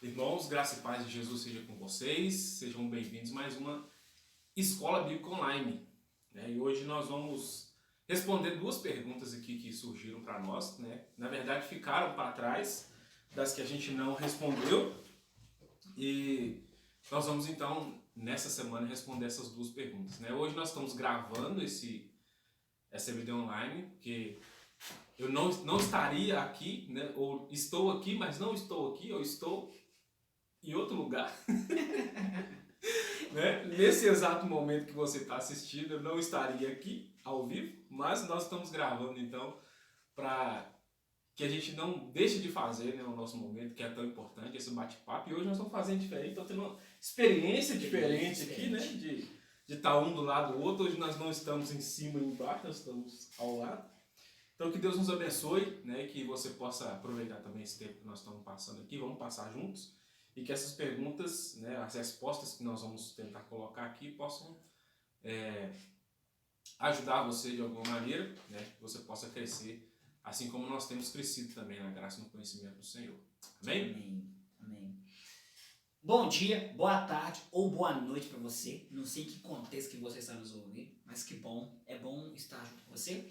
Irmãos, graça e paz de Jesus seja com vocês, sejam bem-vindos a mais uma Escola Bíblica Online. E hoje nós vamos responder duas perguntas aqui que surgiram para nós. Na verdade, ficaram para trás das que a gente não respondeu. E nós vamos então, nessa semana, responder essas duas perguntas. Hoje nós estamos gravando essa vídeo online, porque eu não estaria aqui, ou estou aqui, mas não estou aqui, ou estou em outro lugar. Nesse exato momento que você está assistindo, eu não estaria aqui ao vivo, mas nós estamos gravando então para que a gente não deixe de fazer o nosso momento, que é tão importante, esse bate-papo. E hoje nós estamos fazendo diferente, estamos tendo uma experiência diferente aqui, de estar um do lado do outro. Hoje nós não estamos em cima e embaixo, nós estamos ao lado. Então que Deus nos abençoe, que você possa aproveitar também esse tempo que nós estamos passando aqui, vamos passar juntos. E que essas perguntas, as respostas que nós vamos tentar colocar aqui possam ajudar você de alguma maneira, que você possa crescer, assim como nós temos crescido também na graça e no conhecimento do Senhor. Amém? Amém. Amém. Bom dia, boa tarde ou boa noite para você. Não sei que contexto que você está nos ouvindo, mas que bom, é bom estar junto com você.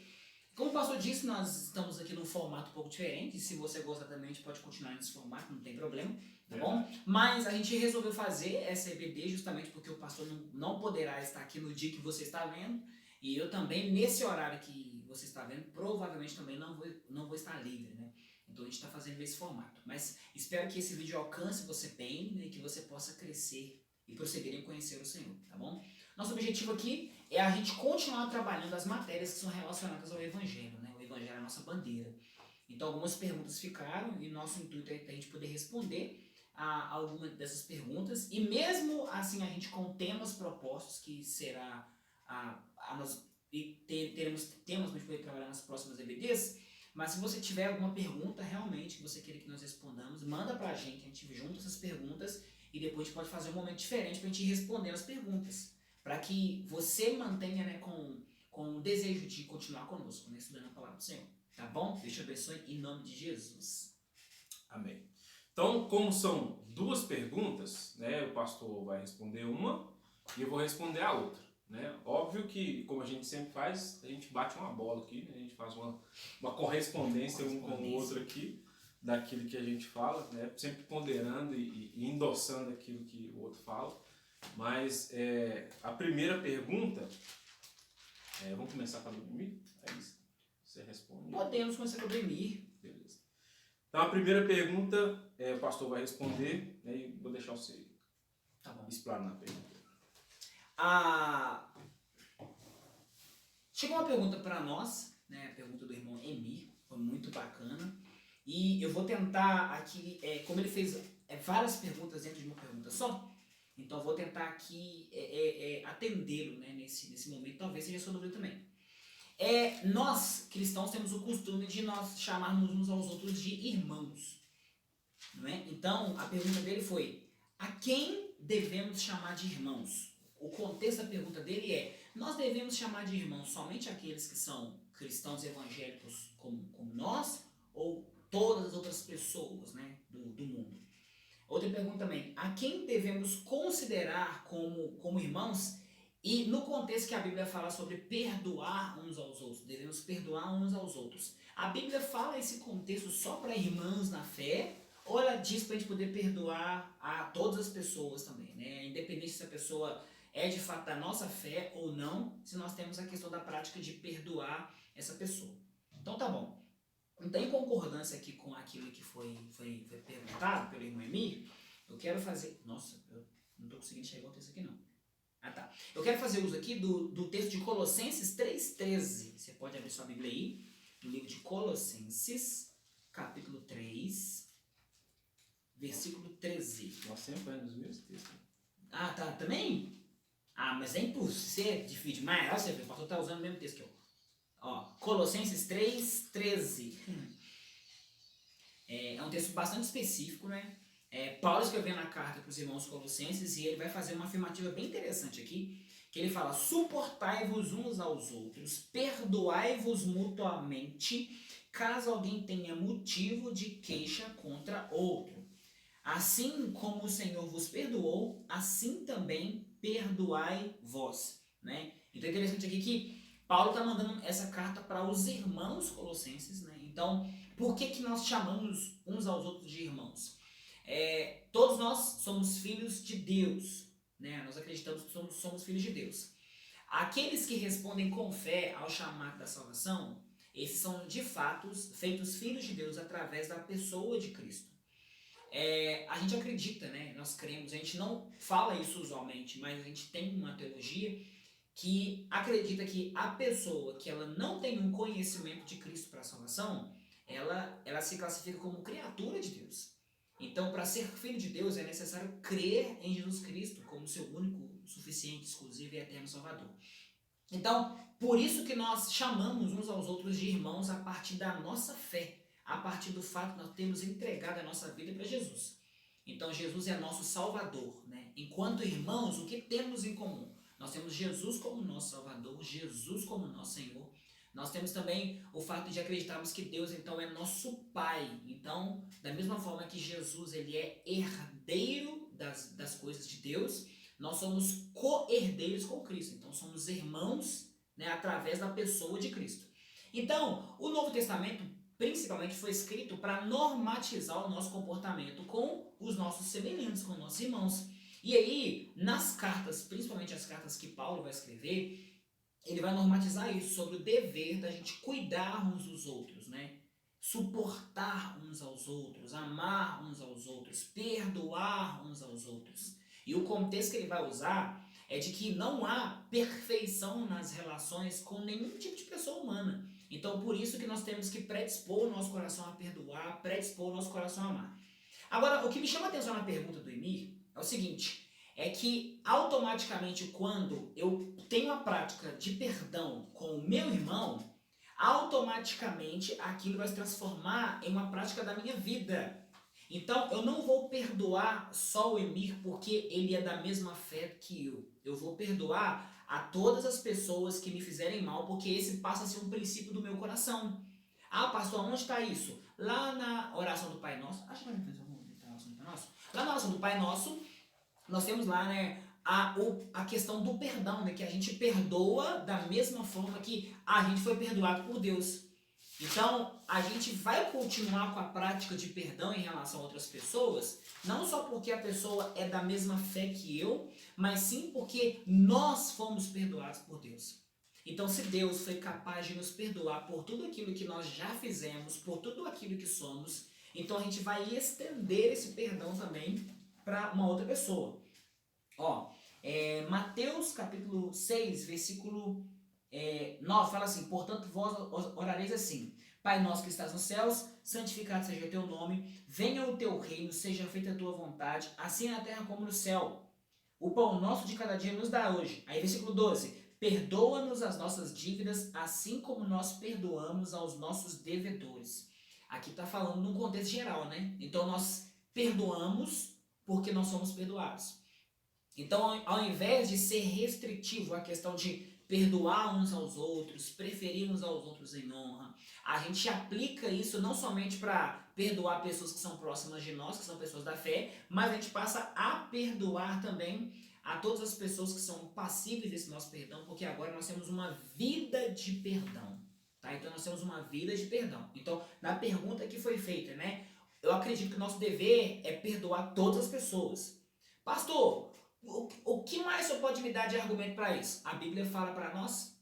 Como o pastor disse, nós estamos aqui num formato um pouco diferente. E se você gostar também, a gente pode continuar nesse formato, não tem problema, tá bom? Mas a gente resolveu fazer essa EBD justamente porque o pastor não poderá estar aqui no dia que você está vendo. E eu também, nesse horário que você está vendo, provavelmente também não vou estar livre, né? Então a gente está fazendo esse formato. Mas espero que esse vídeo alcance você bem, e que você possa crescer e prosseguir em conhecer o Senhor, tá bom? Nosso objetivo aqui é a gente continuar trabalhando as matérias que são relacionadas ao Evangelho, né? O Evangelho é a nossa bandeira. Então algumas perguntas ficaram e nosso intuito é a gente poder responder a algumas dessas perguntas. E mesmo assim a gente com temas propostos, que será teremos temas para a gente poder trabalhar nas próximas EBDs. Mas se você tiver alguma pergunta realmente que você queira que nós respondamos, manda pra gente, a gente junta essas perguntas e depois a gente pode fazer um momento diferente pra gente responder as perguntas, para que você mantenha com o desejo de continuar conosco, estudando a palavra do Senhor, tá bom? Deus te abençoe em nome de Jesus. Amém. Então, como são duas perguntas, o pastor vai responder uma e eu vou responder a outra. Óbvio que, como a gente sempre faz, a gente bate uma bola aqui, a gente faz uma correspondência um com o outro aqui, daquilo que a gente fala, sempre ponderando e endossando aquilo que o outro fala. Mas a primeira pergunta, vamos começar com a Ludmir? Aí você responde. Podemos começar com o Ludmir. Beleza. Então a primeira pergunta, o pastor vai responder, e vou deixar você explanar a pergunta. Chegou uma pergunta para nós, a pergunta do irmão Emir, foi muito bacana. E eu vou tentar aqui, como ele fez várias perguntas dentro de uma pergunta só, então eu vou tentar aqui atendê-lo nesse momento, talvez seja sua dúvida também. Nós, cristãos, temos o costume de nós chamarmos uns aos outros de irmãos. Não é? Então, a pergunta dele foi: a quem devemos chamar de irmãos? O contexto da pergunta dele é: nós devemos chamar de irmãos somente aqueles que são cristãos evangélicos como nós, ou todas as outras pessoas do mundo? Outra pergunta também: a quem devemos considerar como irmãos? E no contexto que a Bíblia fala sobre perdoar uns aos outros, devemos perdoar uns aos outros. A Bíblia fala esse contexto só para irmãos na fé, ou ela diz para a gente poder perdoar a todas as pessoas também, Independente se a pessoa é de fato da nossa fé ou não, se nós temos a questão da prática de perdoar essa pessoa. Então tá bom. Então, em concordância aqui com aquilo que foi perguntado pelo irmão Emir, eu quero fazer... Nossa, eu não estou conseguindo enxergar o texto aqui não. Tá. Eu quero fazer uso aqui do texto de Colossenses 3,13. Você pode abrir sua Bíblia aí, no livro de Colossenses, capítulo 3, versículo 13. Nós sempre vai nos mesmos textos. Tá. Também? Mas é impossível, difícil demais. Olha, o pastor está usando o mesmo texto que eu. Colossenses 3,13. É um texto bastante específico, Paulo escreveu na carta para os irmãos colossenses e ele vai fazer uma afirmativa bem interessante aqui, que ele fala: suportai-vos uns aos outros, perdoai-vos mutuamente, caso alguém tenha motivo de queixa contra outro. assim como o Senhor vos perdoou, assim também perdoai vós, né? Então é interessante aqui que Paulo está mandando essa carta para os irmãos colossenses, né? Então, por que nós chamamos uns aos outros de irmãos? Todos nós somos filhos de Deus, né? Nós acreditamos que somos filhos de Deus. Aqueles que respondem com fé ao chamado da salvação, esses são de fato feitos filhos de Deus através da pessoa de Cristo. A gente acredita, né? Nós cremos, a gente não fala isso usualmente, mas a gente tem uma teologia que acredita que a pessoa que ela não tem um conhecimento de Cristo para a salvação, ela se classifica como criatura de Deus. Então, para ser filho de Deus, é necessário crer em Jesus Cristo como seu único, suficiente, exclusivo e eterno Salvador. Então, por isso que nós chamamos uns aos outros de irmãos a partir da nossa fé, a partir do fato de nós termos entregado a nossa vida para Jesus. Então, Jesus é nosso Salvador, né? Enquanto irmãos, o que temos em comum? Nós temos Jesus como nosso Salvador, Jesus como nosso Senhor. Nós temos também o fato de acreditarmos que Deus, então, é nosso Pai. Então, da mesma forma que Jesus ele é herdeiro das coisas de Deus, nós somos co-herdeiros com Cristo. Então, somos irmãos, né, através da pessoa de Cristo. Então, o Novo Testamento, principalmente, foi escrito para normatizar o nosso comportamento com os nossos semelhantes, com nossos irmãos. E aí, nas cartas, principalmente as cartas que Paulo vai escrever, ele vai normatizar isso sobre o dever da gente cuidar uns dos outros, né? Suportar uns aos outros, amar uns aos outros, perdoar uns aos outros. E o contexto que ele vai usar é de que não há perfeição nas relações com nenhum tipo de pessoa humana. Então, por isso que nós temos que predispor o nosso coração a perdoar, predispor o nosso coração a amar. Agora, o que me chama a atenção na pergunta do Emir é o seguinte, é que automaticamente quando eu tenho a prática de perdão com o meu irmão, automaticamente aquilo vai se transformar em uma prática da minha vida. Então, eu não vou perdoar só o Emir porque ele é da mesma fé que eu. Eu vou perdoar a todas as pessoas que me fizerem mal, porque esse passa a ser um princípio do meu coração. Ah, pastor, onde está isso? Lá na oração do Pai Nosso. Acho que vai oração do Pai Nosso. Lá na oração do Pai Nosso, nós temos lá, né, a questão do perdão, né, que a gente perdoa da mesma forma que a gente foi perdoado por Deus. Então, a gente vai continuar com a prática de perdão em relação a outras pessoas, não só porque a pessoa é da mesma fé que eu, mas sim porque nós fomos perdoados por Deus. Então, se Deus foi capaz de nos perdoar por tudo aquilo que nós já fizemos, por tudo aquilo que somos, então a gente vai estender esse perdão também para uma outra pessoa. Mateus capítulo 6, versículo 9, fala assim, portanto vós orareis assim, Pai nosso que estás nos céus, santificado seja o teu nome, venha o teu reino, seja feita a tua vontade, assim na terra como no céu. O pão nosso de cada dia nos dá hoje. Aí versículo 12, perdoa-nos as nossas dívidas, assim como nós perdoamos aos nossos devedores. Aqui está falando num contexto geral, né? Então nós perdoamos porque nós somos perdoados. Então, ao invés de ser restritivo a questão de perdoar uns aos outros, preferir uns aos outros em honra, a gente aplica isso não somente para perdoar pessoas que são próximas de nós, que são pessoas da fé, mas a gente passa a perdoar também a todas as pessoas que são passíveis desse nosso perdão, porque agora nós temos uma vida de perdão. Tá? Então, nós temos uma vida de perdão. Então, na pergunta que foi feita, né? Eu acredito que o nosso dever é perdoar todas as pessoas. Pastor, o que mais você pode me dar de argumento para isso? A Bíblia fala para nós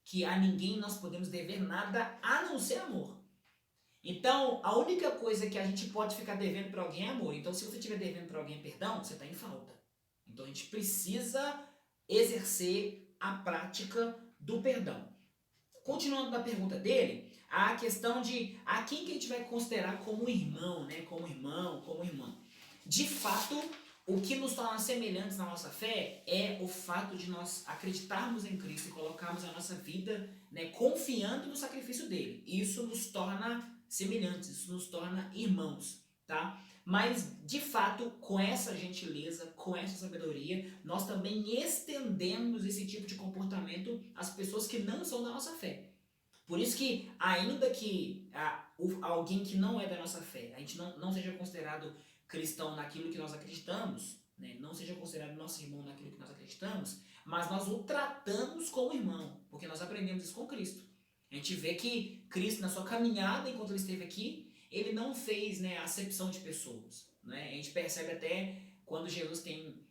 que a ninguém nós podemos dever nada a não ser amor. Então, a única coisa que a gente pode ficar devendo para alguém é amor. Então, se você estiver devendo para alguém perdão, você está em falta. Então, a gente precisa exercer a prática do perdão. Continuando na pergunta dele, a questão de a quem que a gente vai considerar como irmão, né? Como irmão, como irmã. De fato, o que nos torna semelhantes na nossa fé é o fato de nós acreditarmos em Cristo e colocarmos a nossa vida, né, confiando no sacrifício dele. Isso nos torna semelhantes, isso nos torna irmãos, tá? Mas, de fato, com essa gentileza, com essa sabedoria, nós também estendemos esse tipo de comportamento às pessoas que não são da nossa fé. Por isso que, ainda que alguém que não é da nossa fé, a gente não seja considerado cristão naquilo que nós acreditamos, né, não seja considerado nosso irmão naquilo que nós acreditamos, mas nós o tratamos como irmão, porque nós aprendemos isso com Cristo. A gente vê que Cristo, na sua caminhada, enquanto ele esteve aqui, ele não fez, né, acepção de pessoas. Né? A gente percebe até quando Jesus tem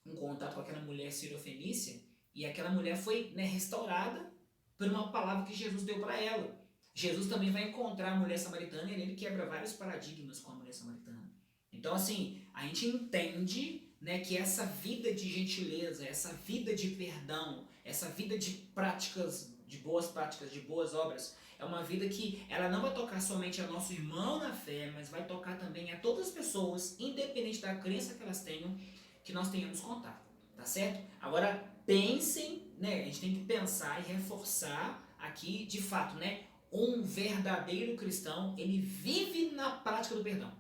um contato com aquela mulher sirofenícia, e aquela mulher foi, né, restaurada por uma palavra que Jesus deu para ela. Jesus também vai encontrar a mulher samaritana e ele quebra vários paradigmas com a mulher samaritana. Então, assim, a gente entende, né, que essa vida de gentileza, essa vida de perdão, essa vida de práticas, de boas obras, é uma vida que ela não vai tocar somente a nosso irmão na fé, mas vai tocar também a todas as pessoas, independente da crença que elas tenham, que nós tenhamos contato, tá certo? Agora, pensem, né, a gente tem que pensar e reforçar aqui, de fato, né, um verdadeiro cristão, ele vive na prática do perdão.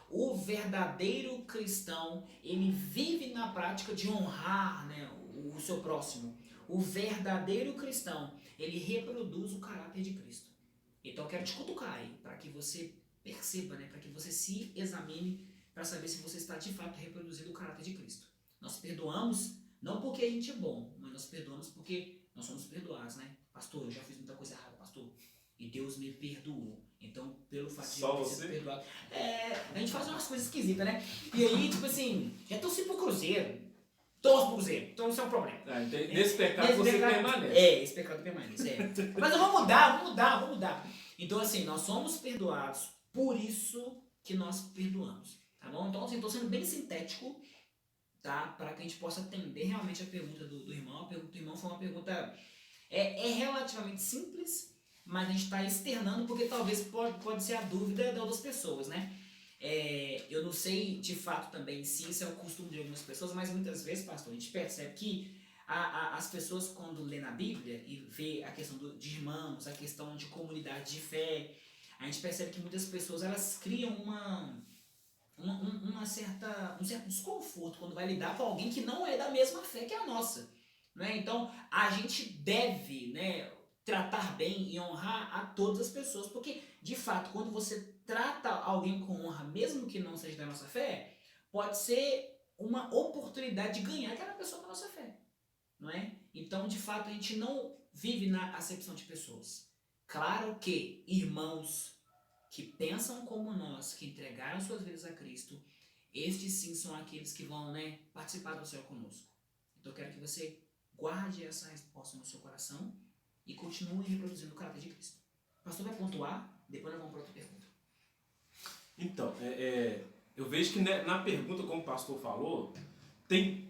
O verdadeiro cristão, ele vive na prática de honrar, né, o seu próximo. O verdadeiro cristão, ele reproduz o caráter de Cristo. Então eu quero te cutucar aí, para que você perceba, né, para que você se examine, para saber se você está de fato reproduzindo o caráter de Cristo. Nós perdoamos, não porque a gente é bom, mas nós perdoamos porque nós somos perdoados, né? Pastor, eu já fiz muita coisa errada, pastor, e Deus me perdoou. Então, pelo fato de eu ter sido perdoado, a gente faz umas coisas esquisitas, né? E aí, tipo assim, já torci pro Cruzeiro, torço pro Cruzeiro, então isso é um problema. Nesse pecado você permanece. Esse pecado permanece, Mas eu vou mudar. Então, assim, nós somos perdoados, por isso que nós perdoamos, tá bom? Então, assim, tô sendo bem sintético, tá? Para que a gente possa atender realmente a pergunta do irmão. A pergunta do irmão foi uma pergunta relativamente simples, mas a gente está externando porque talvez pode ser a dúvida de outras pessoas, né? Eu não sei de fato também se isso é o costume de algumas pessoas, mas muitas vezes, pastor, a gente percebe que as pessoas, quando lê na Bíblia e vê a questão de irmãos, a questão de comunidade de fé, a gente percebe que muitas pessoas elas criam um certo desconforto quando vai lidar com alguém que não é da mesma fé que a nossa. Né? Então, a gente deve, né, tratar bem e honrar a todas as pessoas, porque, de fato, quando você trata alguém com honra, mesmo que não seja da nossa fé, pode ser uma oportunidade de ganhar aquela pessoa com a nossa fé. Não é? Então, de fato, a gente não vive na acepção de pessoas. Claro que irmãos que pensam como nós, que entregaram suas vidas a Cristo, estes sim são aqueles que vão, né, participar do céu conosco. Então, eu quero que você guarde essa resposta no seu coração e continue reproduzindo o caráter de Cristo. O pastor vai pontuar, depois nós vamos para outra pergunta. Então, eu vejo que na pergunta, como o pastor falou, tem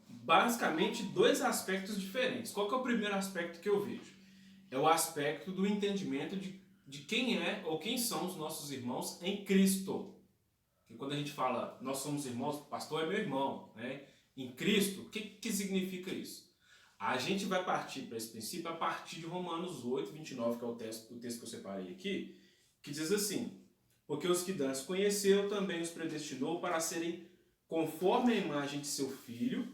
basicamente dois aspectos diferentes. Qual que é o primeiro aspecto que eu vejo? É o aspecto do entendimento de quem é ou quem são os nossos irmãos em Cristo. E quando a gente fala, nós somos irmãos, o pastor é meu irmão, né? Em Cristo, o que significa isso? A gente vai partir para esse princípio a partir de Romanos 8, 29, que é o texto que eu separei aqui, que diz assim: porque os que dantes conheceu, também os predestinou para serem conforme a imagem de seu Filho,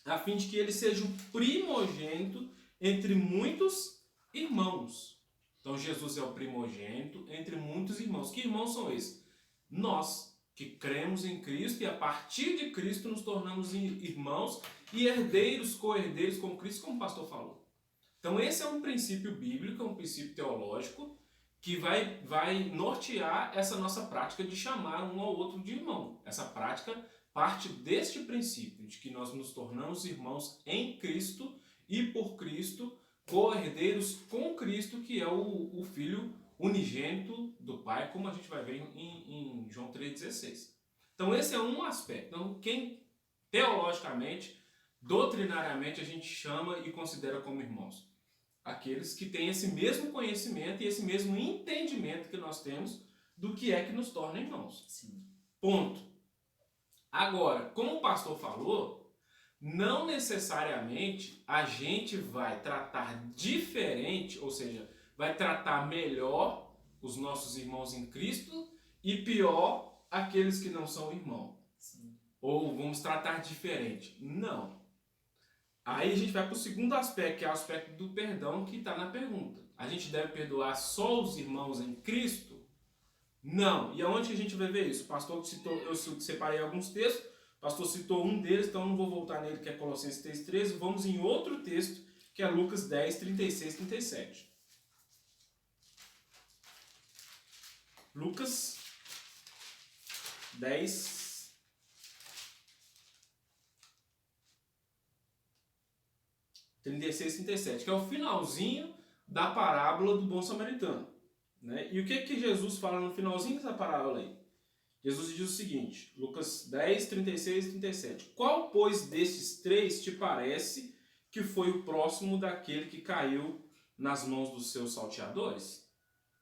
a fim de que ele seja o primogênito entre muitos irmãos. Então Jesus é o primogênito entre muitos irmãos. Que irmãos são esses? Nós, que cremos em Cristo e a partir de Cristo nos tornamos irmãos e herdeiros, co-herdeiros com Cristo, como o pastor falou. Então esse é um princípio bíblico, é um princípio teológico que vai nortear essa nossa prática de chamar um ao outro de irmão. Essa prática parte deste princípio de que nós nos tornamos irmãos em Cristo e por Cristo, co-herdeiros com Cristo, que é o Filho unigênito do Pai, como a gente vai ver em João 3,16. Então esse é um aspecto. Então quem teologicamente, doutrinariamente a gente chama e considera como irmãos? Aqueles que têm esse mesmo conhecimento e esse mesmo entendimento que nós temos do que é que nos torna irmãos. Sim. Ponto. Agora, como o pastor falou, não necessariamente a gente vai tratar diferente, ou seja, vai tratar melhor os nossos irmãos em Cristo e pior aqueles que não são irmãos. Sim. Ou vamos tratar diferente. Não. Aí a gente vai para o segundo aspecto, que é o aspecto do perdão que está na pergunta. A gente deve perdoar só os irmãos em Cristo? Não. E aonde que a gente vai ver isso? O pastor citou, eu separei alguns textos, o pastor citou um deles, então eu não vou voltar nele, que é Colossenses 3,13. Vamos em outro texto, que é Lucas 10, 36, 37. Lucas 10, 36, 37, que é o finalzinho da parábola do bom samaritano. Né? E o que Jesus fala no finalzinho dessa parábola aí? Jesus diz o seguinte, Lucas 10, 36 e 37. Qual, pois, destes três te parece que foi o próximo daquele que caiu nas mãos dos seus salteadores?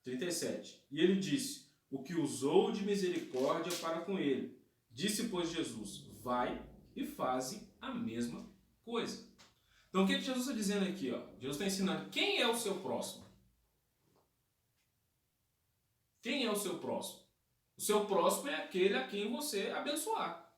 37. E ele disse, o que usou de misericórdia para com ele. Disse, pois, Jesus, vai e faze a mesma coisa. Então o que Jesus está dizendo aqui? Ó? Jesus está ensinando quem é o seu próximo. Quem é o seu próximo? O seu próximo é aquele a quem você abençoar.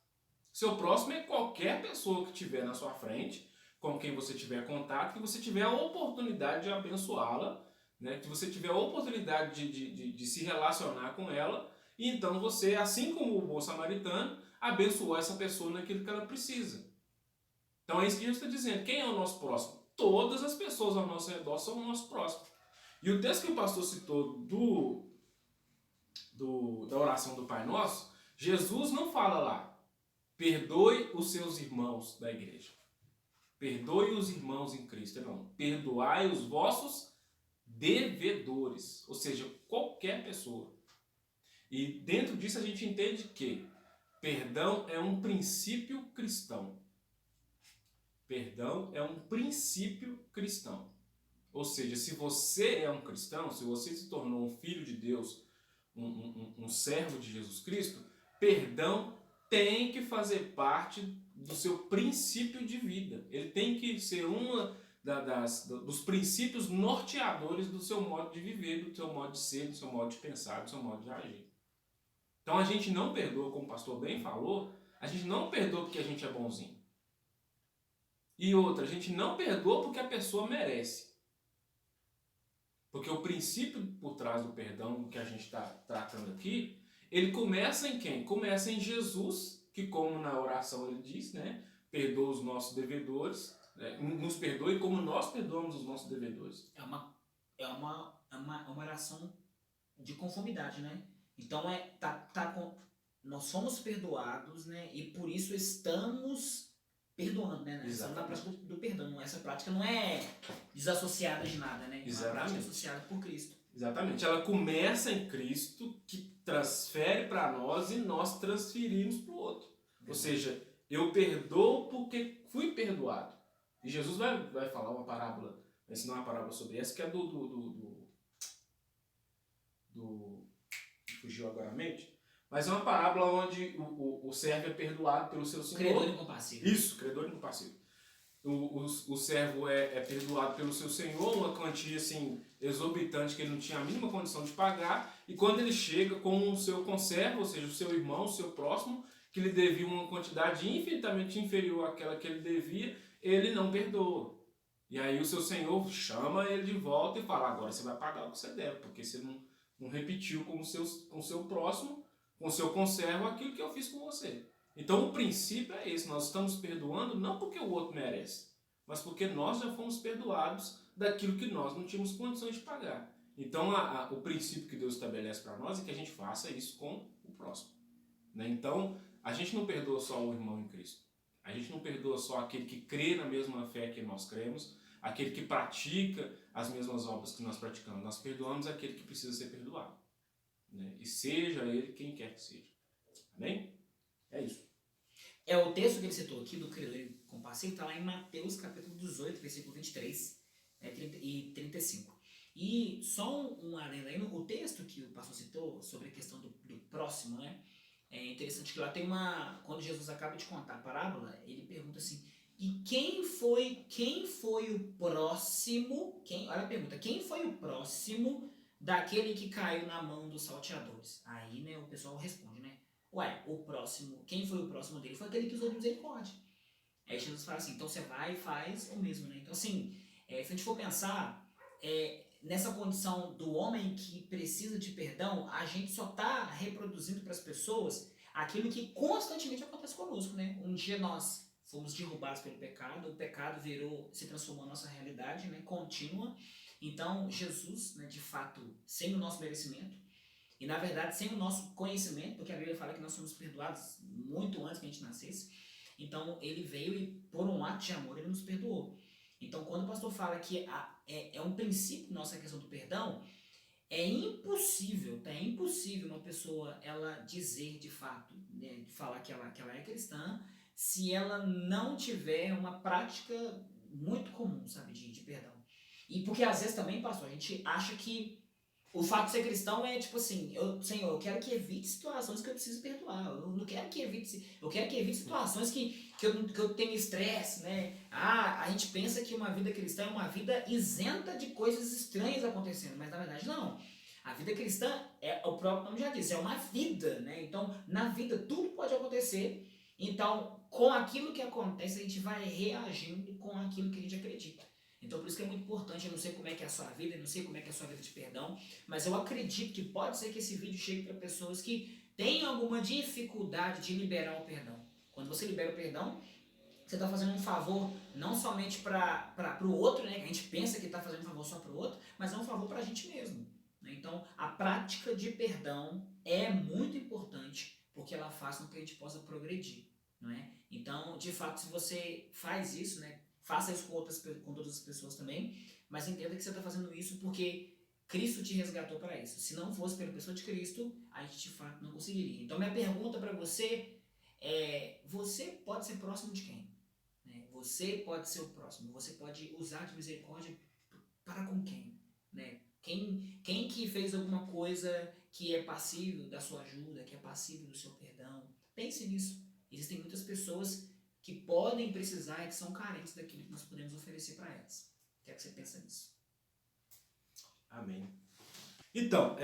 O seu próximo é qualquer pessoa que estiver na sua frente, com quem você tiver contato, que você tiver a oportunidade de abençoá-la, né? Que você tiver a oportunidade de se relacionar com ela, e então você, assim como o bom samaritano, abençoou essa pessoa naquilo que ela precisa. Então é isso que Jesus está dizendo. Quem é o nosso próximo? Todas as pessoas ao nosso redor são o nosso próximo. E o texto que o pastor citou da oração do Pai Nosso, Jesus não fala lá, perdoe os seus irmãos da igreja. Perdoe os irmãos em Cristo. Não, perdoai os vossos devedores. Ou seja, qualquer pessoa. E dentro disso a gente entende que perdão é um princípio cristão. Perdão é um princípio cristão. Ou seja, se você é um cristão, se você se tornou um filho de Deus, um servo de Jesus Cristo, perdão tem que fazer parte do seu princípio de vida. Ele tem que ser dos princípios norteadores do seu modo de viver, do seu modo de ser, do seu modo de pensar, do seu modo de agir. Então a gente não perdoa, como o pastor bem falou, a gente não perdoa porque a gente é bonzinho. E outra, a gente não perdoa porque a pessoa merece. Porque o princípio por trás do perdão que a gente está tratando aqui, ele começa em quem? Começa em Jesus, que como na oração ele diz, né? Perdoa os nossos devedores, né? Nos perdoe como nós perdoamos os nossos devedores. É uma oração de conformidade, né? Então nós somos perdoados, né? E por isso estamos perdoando, né? Estamos na prática do perdão. Essa prática não é desassociada de nada, né? É uma prática associada por Cristo. Exatamente. Ela começa em Cristo, que transfere para nós e nós transferimos para o outro. Ou seja, eu perdoo porque fui perdoado. E Jesus vai falar uma parábola, vai ensinar uma parábola sobre essa, que é fugiu agora a mente, mas é uma parábola onde o servo é perdoado pelo seu senhor. Credor incompassível. Isso, credor incompassível. O servo é perdoado pelo seu senhor, uma quantia assim, exorbitante que ele não tinha a mínima condição de pagar, e quando ele chega com o seu conservo, ou seja, o seu irmão, o seu próximo, que lhe devia uma quantidade infinitamente inferior àquela que ele devia, ele não perdoa. E aí o seu senhor chama ele de volta e fala, agora você vai pagar o que você deve, porque você não repetiu com o seu próximo, com o seu conservo, aquilo que eu fiz com você. Então o princípio é esse, nós estamos perdoando não porque o outro merece, mas porque nós já fomos perdoados daquilo que nós não tínhamos condições de pagar. Então o princípio que Deus estabelece para nós é que a gente faça isso com o próximo. Né? Então a gente não perdoa só o irmão em Cristo, a gente não perdoa só aquele que crê na mesma fé que nós cremos, aquele que pratica as mesmas obras que nós praticamos, nós perdoamos aquele que precisa ser perdoado. Né? E seja ele quem quer que seja. Amém? É isso. É o texto que ele citou aqui do credor compassivo, está lá em Mateus capítulo 18, versículo 23 e 35. E só um adendo aí, o texto que o pastor citou sobre a questão do próximo, né? É interessante que lá tem quando Jesus acaba de contar a parábola, ele pergunta assim, e quem foi o próximo, olha a pergunta, quem foi o próximo daquele que caiu na mão dos salteadores? Aí, né, o pessoal responde, né? Ué, quem foi o próximo dele? Foi aquele que usou de misericórdia. Aí Jesus fala assim, então você vai e faz o mesmo, né? Então assim, se a gente for pensar, nessa condição do homem que precisa de perdão, a gente só está reproduzindo para as pessoas aquilo que constantemente acontece conosco, né? Um dia nós fomos derrubados pelo pecado, o pecado se transformou na nossa realidade, né? Contínua. Então, Jesus, né, de fato, sem o nosso merecimento, e na verdade sem o nosso conhecimento, porque a Bíblia fala que nós somos perdoados muito antes que a gente nascesse, então ele veio e por um ato de amor ele nos perdoou. Então quando o pastor fala que é um princípio nossa questão do perdão, é impossível uma pessoa ela dizer de fato, né, falar que ela é cristã, se ela não tiver uma prática muito comum, sabe, de perdão. E porque às vezes também, pastor, a gente acha que o fato de ser cristão é tipo assim, Senhor, eu quero que evite situações que eu preciso perdoar. Eu não quero que evite, eu quero que evite situações que eu tenho estresse, né? A gente pensa que uma vida cristã é uma vida isenta de coisas estranhas acontecendo, mas na verdade não. A vida cristã, o próprio nome já diz, é uma vida, né? Então, na vida tudo pode acontecer. Então, com aquilo que acontece, a gente vai reagindo com aquilo que a gente acredita. Então por isso que é muito importante, eu não sei como é que é a sua vida, eu não sei como é que é a sua vida de perdão, mas eu acredito que pode ser que esse vídeo chegue para pessoas que têm alguma dificuldade de liberar o perdão. Quando você libera o perdão, você está fazendo um favor não somente para o outro, né, que a gente pensa que está fazendo um favor só para o outro, mas é um favor para a gente mesmo. Né? Então a prática de perdão é muito importante porque ela faz com que a gente possa progredir. Não é? Então, de fato, se você faz isso, né, faça isso com todas as pessoas também, mas entenda que você está fazendo isso porque Cristo te resgatou para isso. Se não fosse pela pessoa de Cristo, a gente de fato não conseguiria. Então minha pergunta para você é, você pode ser próximo de quem? Né? Você pode ser o próximo, você pode usar de misericórdia para com quem? Né? Quem que fez alguma coisa que é passível da sua ajuda, que é passível do seu perdão? Pense nisso. Existem muitas pessoas que podem precisar e que são carentes daquilo que nós podemos oferecer para elas. O que é que você pensa nisso? Amém. Então,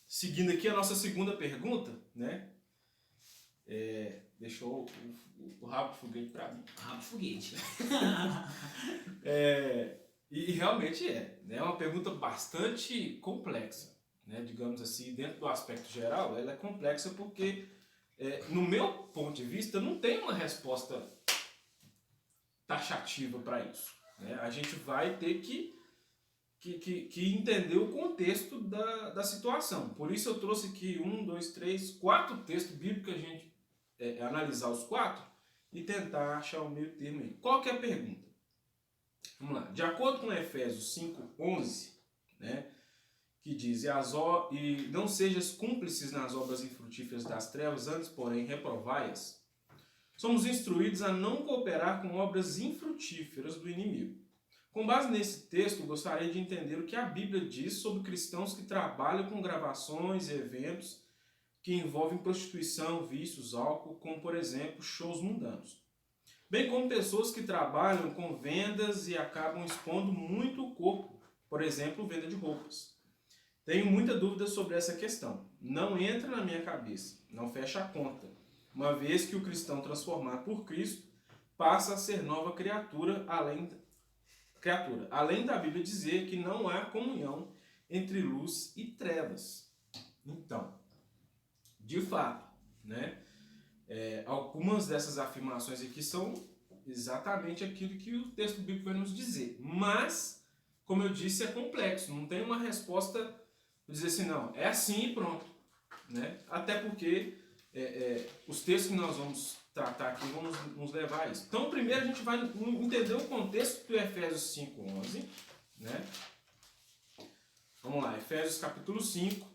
seguindo aqui a nossa segunda pergunta, né? Deixou o rabo de foguete para mim. Rabo de foguete. E realmente né? É uma pergunta bastante complexa, né? Digamos assim, dentro do aspecto geral, ela é complexa porque no meu ponto de vista, não tem uma resposta taxativa para isso. Né? A gente vai ter que entender o contexto da situação. Por isso eu trouxe aqui 4 textos bíblicos, a gente analisar os 4 e tentar achar o meio termo aí. Qual que é a pergunta? Vamos lá. De acordo com Efésios 5:11, né? Que diz, e não sejas cúmplices nas obras infrutíferas das trevas, antes, porém, reprovai-as. Somos instruídos a não cooperar com obras infrutíferas do inimigo. Com base nesse texto, gostaria de entender o que a Bíblia diz sobre cristãos que trabalham com gravações e eventos que envolvem prostituição, vícios, álcool, como, por exemplo, shows mundanos. Bem como pessoas que trabalham com vendas e acabam expondo muito o corpo, por exemplo, venda de roupas. Tenho muita dúvida sobre essa questão. Não entra na minha cabeça, não fecha a conta, uma vez que o cristão transformado por Cristo passa a ser nova criatura, além da Bíblia dizer que não há comunhão entre luz e trevas. Então, de fato, né, algumas dessas afirmações aqui são exatamente aquilo que o texto bíblico vai nos dizer, mas, como eu disse, é complexo, não tem uma resposta dizer assim, não, é assim e pronto. Né? Até porque os textos que nós vamos tratar aqui vão nos levar a isso. Então, primeiro a gente vai entender o contexto do Efésios 5:11. Né? Vamos lá, Efésios capítulo 5.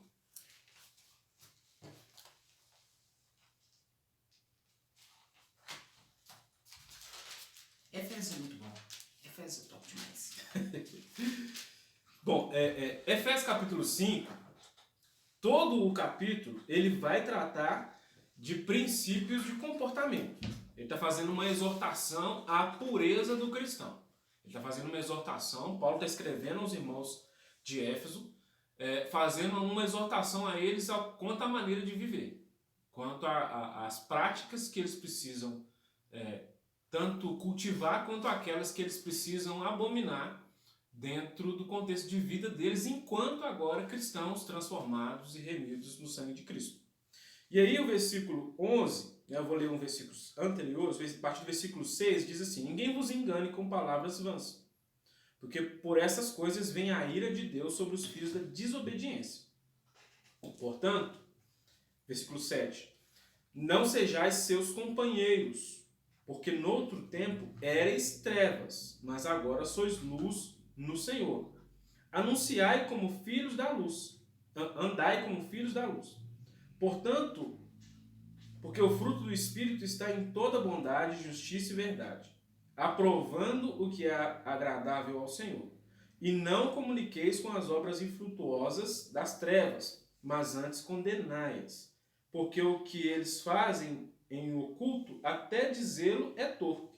Efésios é muito bom. Efésios é top demais. Bom, Efésios capítulo 5, todo o capítulo, ele vai tratar de princípios de comportamento. Ele está fazendo uma exortação à pureza do cristão. Ele está fazendo uma exortação, Paulo está escrevendo aos irmãos de Éfeso, fazendo uma exortação a eles quanto à maneira de viver, quanto às práticas que eles precisam tanto cultivar quanto aquelas que eles precisam abominar dentro do contexto de vida deles, enquanto agora cristãos transformados e remidos no sangue de Cristo. E aí o versículo 11, eu vou ler um versículo anterior, a partir do versículo 6, diz assim: ninguém vos engane com palavras vãs, porque por essas coisas vem a ira de Deus sobre os filhos da desobediência. Portanto, versículo 7, não sejais seus companheiros, porque noutro tempo éreis trevas, mas agora sois luz no Senhor. Anunciai como filhos da luz, andai como filhos da luz. Portanto, porque o fruto do Espírito está em toda bondade, justiça e verdade, aprovando o que é agradável ao Senhor. E não comuniqueis com as obras infrutuosas das trevas, mas antes condenai-as, porque o que eles fazem em oculto, até dizê-lo, é torpe.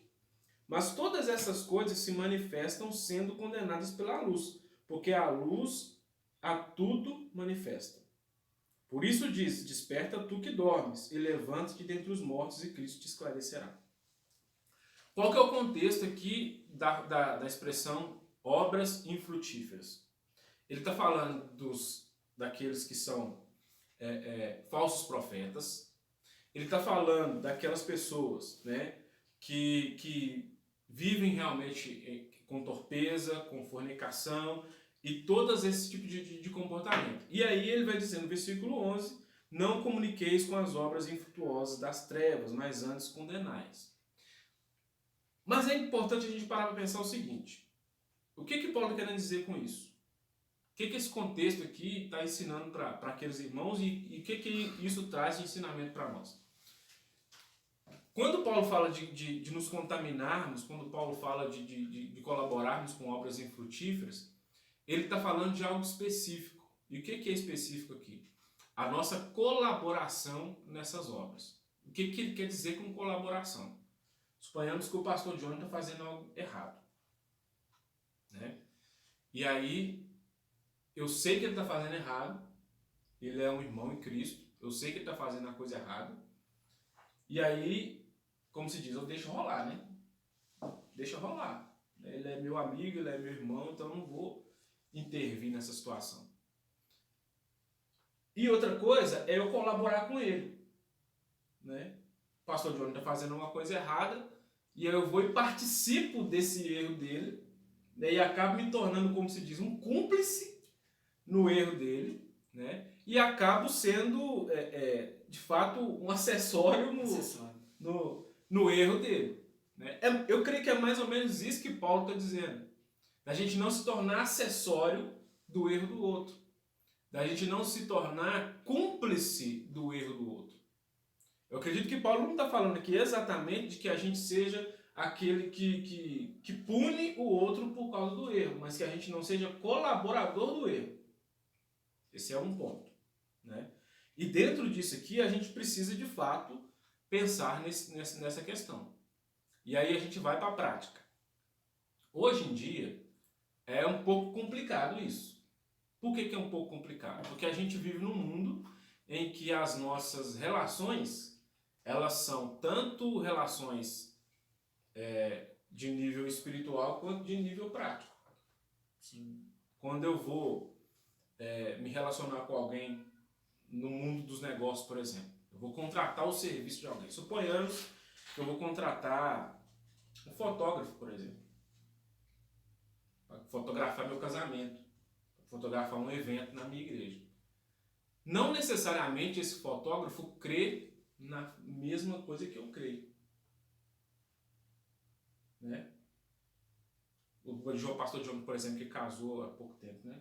Mas todas essas coisas se manifestam sendo condenadas pela luz, porque a luz a tudo manifesta. Por isso diz: desperta tu que dormes, e levanta-te dentre os mortos, e Cristo te esclarecerá. Qual que é o contexto aqui da expressão obras infrutíferas? Ele está falando daqueles que são falsos profetas. Ele está falando daquelas pessoas, né, que vivem realmente com torpeza, com fornicação e todos esse tipo de comportamento. E aí ele vai dizer no versículo 11: não comuniqueis com as obras infrutuosas das trevas, mas antes condenais. Mas é importante a gente parar para pensar o seguinte: o que Paulo está querendo dizer com isso? O que esse contexto aqui está ensinando para aqueles irmãos e o que isso traz de ensinamento para nós? Quando Paulo fala de nos contaminarmos, quando Paulo fala de colaborarmos com obras infrutíferas, ele está falando de algo específico. E o que é específico aqui? A nossa colaboração nessas obras. O que ele quer dizer com colaboração? Suponhamos que o pastor John está fazendo algo errado, né? E aí, eu sei que ele está fazendo errado, ele é um irmão em Cristo, eu sei que ele está fazendo a coisa errada, e aí, como se diz, eu deixo rolar, né? Deixa rolar. Ele é meu amigo, ele é meu irmão, então eu não vou intervir nessa situação. E outra coisa é eu colaborar com ele, né? O pastor Johnny está fazendo uma coisa errada e eu vou e participo desse erro dele, né? E acabo me tornando, como se diz, um cúmplice no erro dele, né? E acabo sendo, de fato, um acessório no erro dele, né? Eu creio que é mais ou menos isso que Paulo está dizendo. Da gente não se tornar acessório do erro do outro. Da gente não se tornar cúmplice do erro do outro. Eu acredito que Paulo não está falando aqui exatamente de que a gente seja aquele que pune o outro por causa do erro, mas que a gente não seja colaborador do erro. Esse é um ponto, né? E dentro disso aqui a gente precisa de fato pensar nessa questão. E aí a gente vai para a prática. Hoje em dia é um pouco complicado isso. Por que é um pouco complicado? Porque a gente vive num mundo em que as nossas relações, elas são tanto relações de nível espiritual quanto de nível prático. Sim. Quando eu vou me relacionar com alguém no mundo dos negócios, por exemplo, eu vou contratar o serviço de alguém. Suponhamos que eu vou contratar um fotógrafo, por exemplo, para fotografar meu casamento, para fotografar um evento na minha igreja. Não necessariamente esse fotógrafo crê na mesma coisa que eu creio, né? O pastor John, por exemplo, que casou há pouco tempo, né?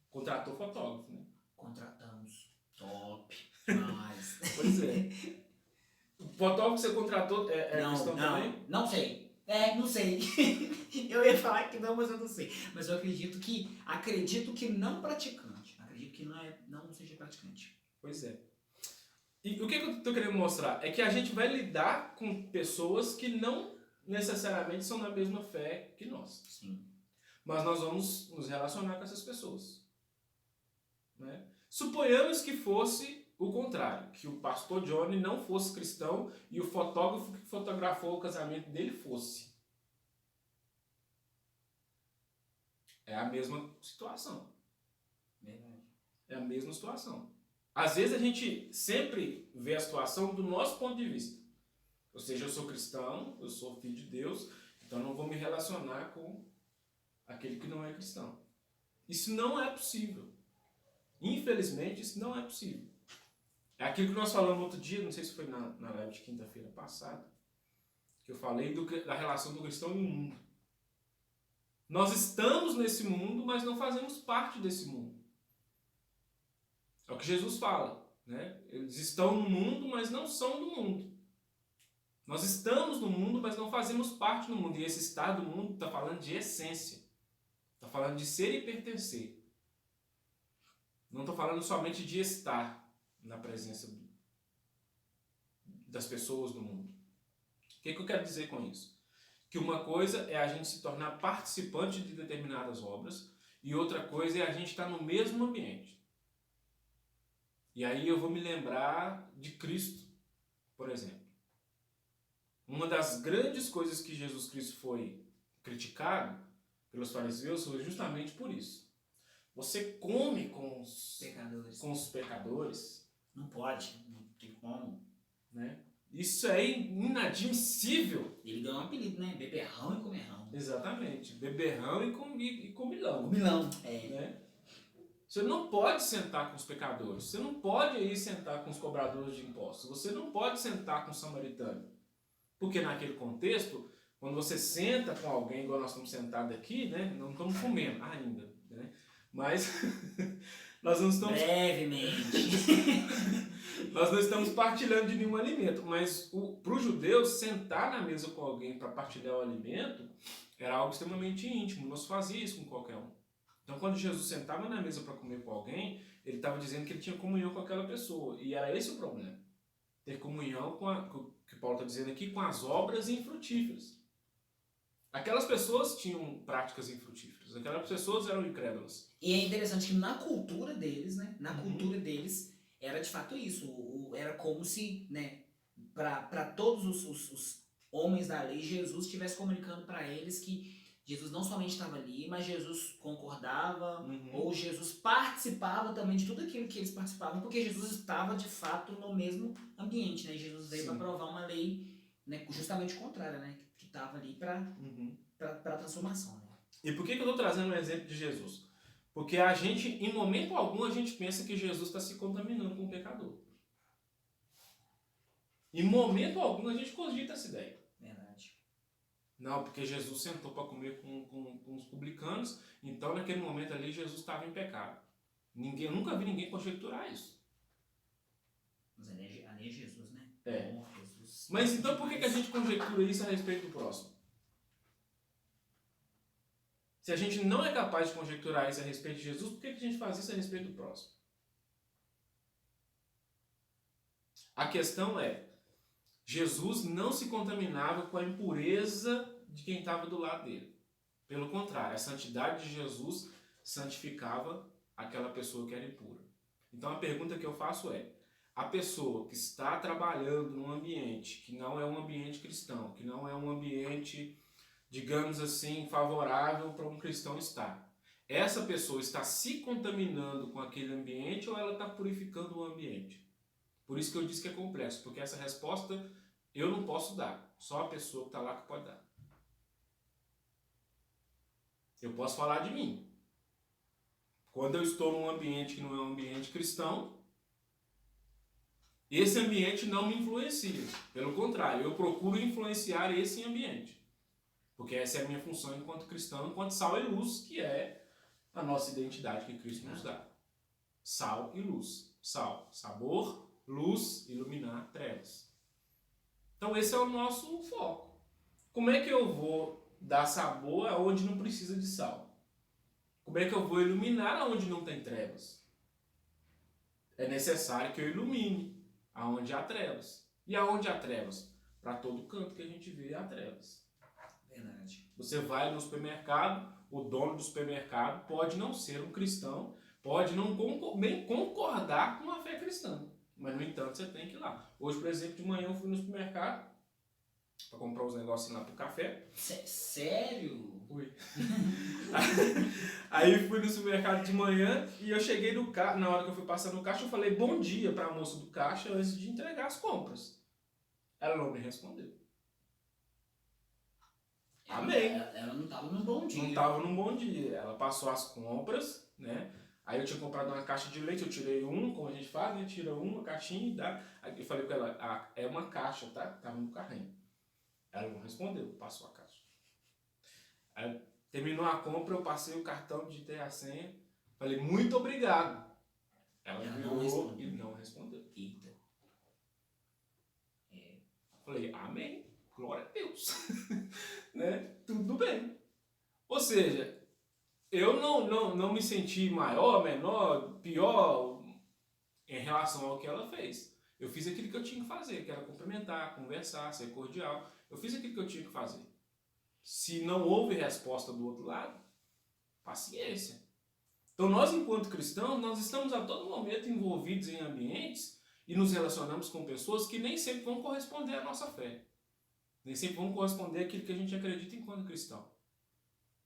Contratou fotógrafo, né? Contratamos. Top. Mas... Pois é. O fotógrafo que você contratou cristão também? Não sei. Não sei. Eu ia falar que não, mas eu não sei. Mas eu acredito que não praticante. Acredito que não seja praticante. Pois é. E o que eu estou querendo mostrar é que a gente vai lidar com pessoas que não necessariamente são da mesma fé que nós. Sim. Mas nós vamos nos relacionar com essas pessoas, né? Suponhamos que fosse o contrário, que o pastor Johnny não fosse cristão e o fotógrafo que fotografou o casamento dele fosse. É a mesma situação. Verdade. É a mesma situação. Às vezes a gente sempre vê a situação do nosso ponto de vista. Ou seja, eu sou cristão, eu sou filho de Deus, então não vou me relacionar com aquele que não é cristão. Isso não é possível. Infelizmente, isso não é possível. É aquilo que nós falamos outro dia, não sei se foi na live de quinta-feira passada, que eu falei da relação do cristão e o mundo. Nós estamos nesse mundo, mas não fazemos parte desse mundo. É o que Jesus fala, né? Eles estão no mundo, mas não são do mundo. Nós estamos no mundo, mas não fazemos parte do mundo. E esse estar do mundo está falando de essência. Está falando de ser e pertencer. Não estou falando somente de estar na presença das pessoas do mundo. O que eu quero dizer com isso? Que uma coisa é a gente se tornar participante de determinadas obras e outra coisa é a gente estar no mesmo ambiente. E aí eu vou me lembrar de Cristo, por exemplo. Uma das grandes coisas que Jesus Cristo foi criticado pelos fariseus foi justamente por isso. Você come com os pecadores. Não pode, não tem como. Né? Isso é inadmissível. Ele ganhou um apelido, né? Beberrão e comerrão. Exatamente. Beberrão e comilão. Comilão, Né? Você não pode sentar com os pecadores. Você não pode ir sentar com os cobradores de impostos. Você não pode sentar com o samaritano. Porque naquele contexto, quando você senta com alguém, igual nós estamos sentados aqui, né? Não estamos comendo ainda, né? Mas nós não estamos... Brevemente. Nós não estamos partilhando de nenhum alimento, mas para o judeu, sentar na mesa com alguém para partilhar o alimento era algo extremamente íntimo, não se fazia isso com qualquer um. Então, quando Jesus sentava na mesa para comer com alguém, ele estava dizendo que ele tinha comunhão com aquela pessoa, e era esse o problema. Ter comunhão com o que Paulo está dizendo aqui, com as obras infrutíferas. Aquelas pessoas tinham práticas infrutíferas, aquelas pessoas eram incrédulas. E é interessante que na cultura deles, né? Na cultura deles, era de fato isso. Era como se, né? Para todos os homens da lei, Jesus estivesse comunicando para eles que Jesus não somente estava ali, mas Jesus concordava, ou Jesus participava também de tudo aquilo que eles participavam, porque Jesus estava de fato no mesmo ambiente, né? Jesus veio para provar uma lei, né, justamente contrária, né? Que estava ali para a transformação. Né? E por que eu estou trazendo um exemplo de Jesus? Porque a gente, em momento algum, a gente pensa que Jesus está se contaminando com o pecador. Em momento algum, a gente cogita essa ideia. Verdade. Não, porque Jesus sentou para comer com os publicanos, então naquele momento ali Jesus estava em pecado. Eu nunca vi ninguém conjecturar isso. Mas ali é Jesus, né? É. Oh, Jesus. Mas então por que a gente conjectura isso a respeito do próximo? Se a gente não é capaz de conjecturar isso a respeito de Jesus, por que a gente faz isso a respeito do próximo? A questão é, Jesus não se contaminava com a impureza de quem estava do lado dele. Pelo contrário, a santidade de Jesus santificava aquela pessoa que era impura. Então a pergunta que eu faço é, a pessoa que está trabalhando num ambiente que não é um ambiente cristão, que não é um ambiente, digamos assim, favorável para um cristão estar, essa pessoa está se contaminando com aquele ambiente ou ela está purificando o ambiente? Por isso que eu disse que é complexo, porque essa resposta eu não posso dar, só a pessoa que está lá que pode dar. Eu posso falar de mim. Quando eu estou num ambiente que não é um ambiente cristão, esse ambiente não me influencia. Pelo contrário, eu procuro influenciar esse ambiente. Porque essa é a minha função enquanto cristão, enquanto sal e luz, que é a nossa identidade que Cristo nos dá. Sal e luz. Sal, sabor, luz, iluminar trevas. Então esse é o nosso foco. Como é que eu vou dar sabor aonde não precisa de sal? Como é que eu vou iluminar aonde não tem trevas? É necessário que eu ilumine aonde há trevas. E aonde há trevas? Para todo canto que a gente vê há trevas. Verdade. Você vai no supermercado, o dono do supermercado pode não ser um cristão, pode não nem concordar com a fé cristã. Mas, no entanto, você tem que ir lá. Hoje, por exemplo, de manhã eu fui no supermercado, pra comprar os negocinhos lá pro café. Sério? Fui. Aí fui no supermercado de manhã e eu cheguei no caixa, na hora que eu fui passar no caixa, eu falei bom dia pra moça do caixa antes de entregar as compras. Ela não me respondeu. Amém. Ela não tava num bom dia. Não tava num bom dia. Ela passou as compras, né? Aí eu tinha comprado uma caixa de leite, eu tirei como a gente faz, né? Tira uma caixinha e dá. Aí eu falei com ela, é uma caixa, tá? Tava no carrinho. Ela não respondeu, passou a caixa. Aí terminou a compra, eu passei o cartão, digitei a senha, falei, muito obrigado. Ela virou e não respondeu. Eita. Falei, amém, glória a Deus. Né? Tudo bem. Ou seja, eu não me senti maior, menor, pior em relação ao que ela fez. Eu fiz aquilo que eu tinha que fazer, que era cumprimentar, conversar, ser cordial. Eu fiz aquilo que eu tinha que fazer. Se não houve resposta do outro lado, paciência. Então nós, enquanto cristãos, nós estamos a todo momento envolvidos em ambientes e nos relacionamos com pessoas que nem sempre vão corresponder à nossa fé. Nem sempre vão corresponder àquilo que a gente acredita enquanto cristão.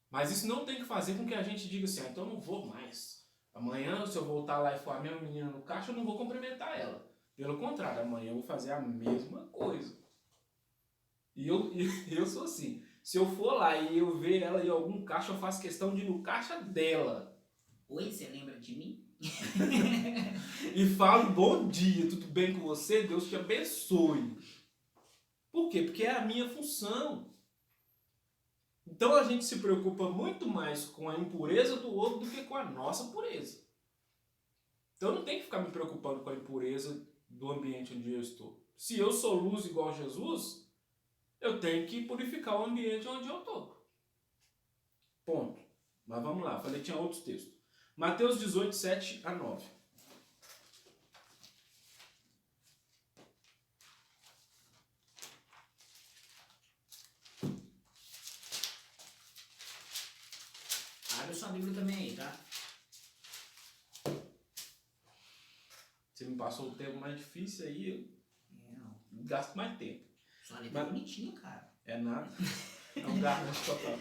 Mas isso não tem que fazer com que a gente diga assim, então eu não vou mais. Amanhã, se eu voltar lá e for a mesma menina no caixa, eu não vou cumprimentar ela. Pelo contrário, amanhã eu vou fazer a mesma coisa. E eu sou assim. Se eu for lá e eu ver ela em algum caixa, eu faço questão de ir no caixa dela. Oi, você lembra de mim? E falo, bom dia, tudo bem com você? Deus te abençoe. Por quê? Porque é a minha função. Então a gente se preocupa muito mais com a impureza do outro do que com a nossa pureza. Então eu não tenho que ficar me preocupando com a impureza do ambiente onde eu estou. Se eu sou luz igual a Jesus, eu tenho que purificar o ambiente onde eu estou. Ponto. Mas vamos lá, falei que tinha outros textos. Mateus 18, 7 a 9. Abre sua Bíblia também aí, tá? Você me passou o tempo mais difícil aí, eu gasto mais tempo. Sua letra é bonitinha, cara. É nada. É um garrancho total.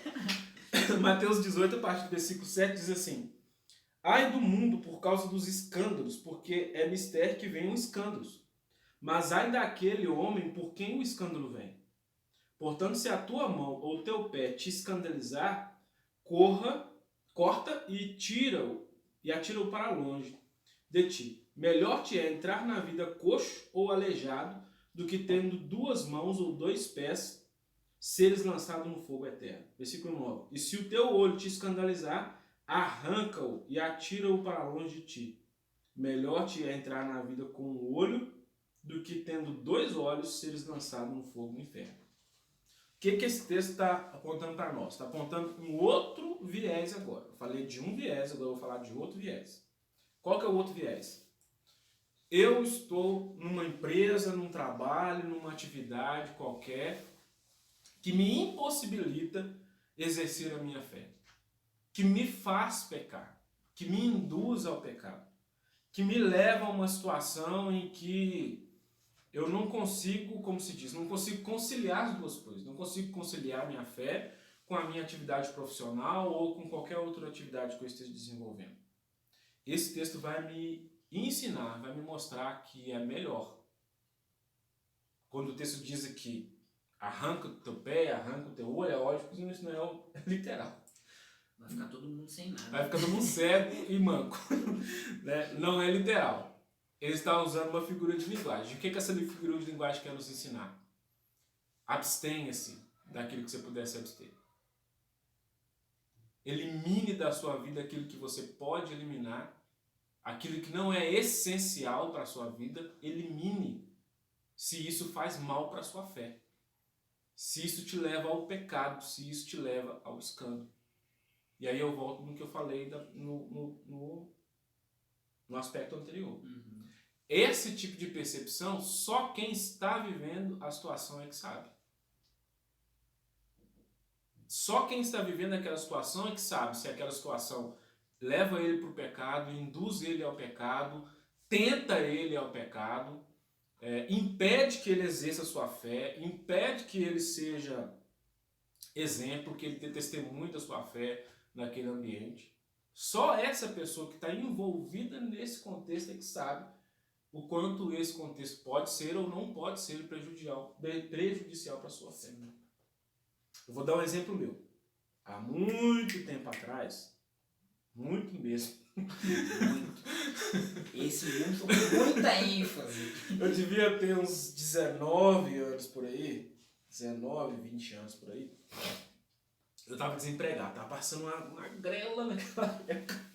Mateus 18, a partir do versículo 7, diz assim: ai do mundo por causa dos escândalos, porque é mistério que venham escândalos. Mas ai daquele homem por quem o escândalo vem. Portanto, se a tua mão ou teu pé te escandalizar, corta e atira-o para longe de ti. Melhor te é entrar na vida coxo ou aleijado do que tendo 2 mãos ou 2 pés seres lançado no fogo eterno. Versículo 9. E se o teu olho te escandalizar, arranca-o e atira-o para longe de ti. Melhor te é entrar na vida com um olho do que tendo 2 olhos seres lançado no fogo do inferno. O que esse texto está apontando para nós? Está apontando um outro viés agora. Eu falei de um viés, agora eu vou falar de outro viés. Qual que é o outro viés? Eu estou numa empresa, num trabalho, numa atividade qualquer que me impossibilita exercer a minha fé, que me faz pecar, que me induz ao pecado, que me leva a uma situação em que eu não consigo, como se diz, não consigo conciliar as duas coisas, não consigo conciliar a minha fé com a minha atividade profissional ou com qualquer outra atividade que eu esteja desenvolvendo. Esse texto vai me ensinar, vai me mostrar que é melhor. Quando o texto diz aqui, arranca o teu pé, arranca o teu olho, é óbvio que isso não é literal. Vai ficar todo mundo sem nada. Vai ficar todo mundo cego e manco. Né? Não é literal. Ele está usando uma figura de linguagem. O que essa figura de linguagem quer nos ensinar? Abstenha-se daquilo que você puder se abster. Elimine da sua vida aquilo que você pode eliminar. Aquilo que não é essencial para a sua vida, elimine se isso faz mal para a sua fé. Se isso te leva ao pecado, se isso te leva ao escândalo. E aí eu volto no que eu falei no aspecto anterior. Uhum. Esse tipo de percepção, só quem está vivendo a situação é que sabe. Só quem está vivendo aquela situação é que sabe se aquela situação leva ele para o pecado, induz ele ao pecado, tenta ele ao pecado, impede que ele exerça a sua fé, impede que ele seja exemplo, que ele dê testemunho da sua fé naquele ambiente. Só essa pessoa que está envolvida nesse contexto é que sabe o quanto esse contexto pode ser ou não pode ser prejudicial para a sua fé. Eu vou dar um exemplo meu. Há muito tempo atrás, muito mesmo, Muito. Esse muito com muita ênfase. eu devia ter uns 19 anos por aí, 19, 20 anos por aí. Eu tava desempregado, tava passando uma grela naquela época.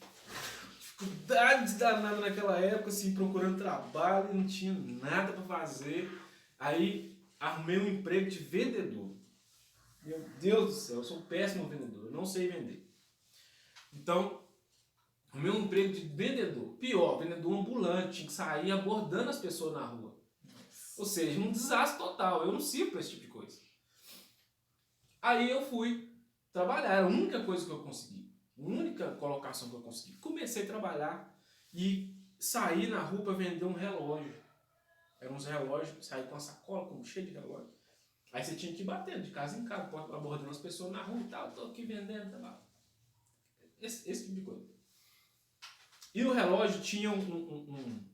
Dificuldade danada naquela época, assim, procurando trabalho, não tinha nada para fazer. Aí arrumei um emprego de vendedor. Meu Deus do céu, eu sou um péssimo vendedor, eu não sei vender. Então, arrumei um emprego de vendedor. Pior, vendedor ambulante, tinha que sair abordando as pessoas na rua. Ou seja, um desastre total. Eu não sirvo para esse tipo de coisa. Aí eu fui trabalhar, era a única coisa que eu consegui. A única colocação que eu consegui. Comecei a trabalhar e saí na rua para vender um relógio. Eram uns relógios, saí com uma sacola cheia de relógio. Aí você tinha que ir batendo de casa em casa, abordando as pessoas na rua e tal, tô aqui vendendo, tá. Esse tipo de coisa. E o relógio tinha um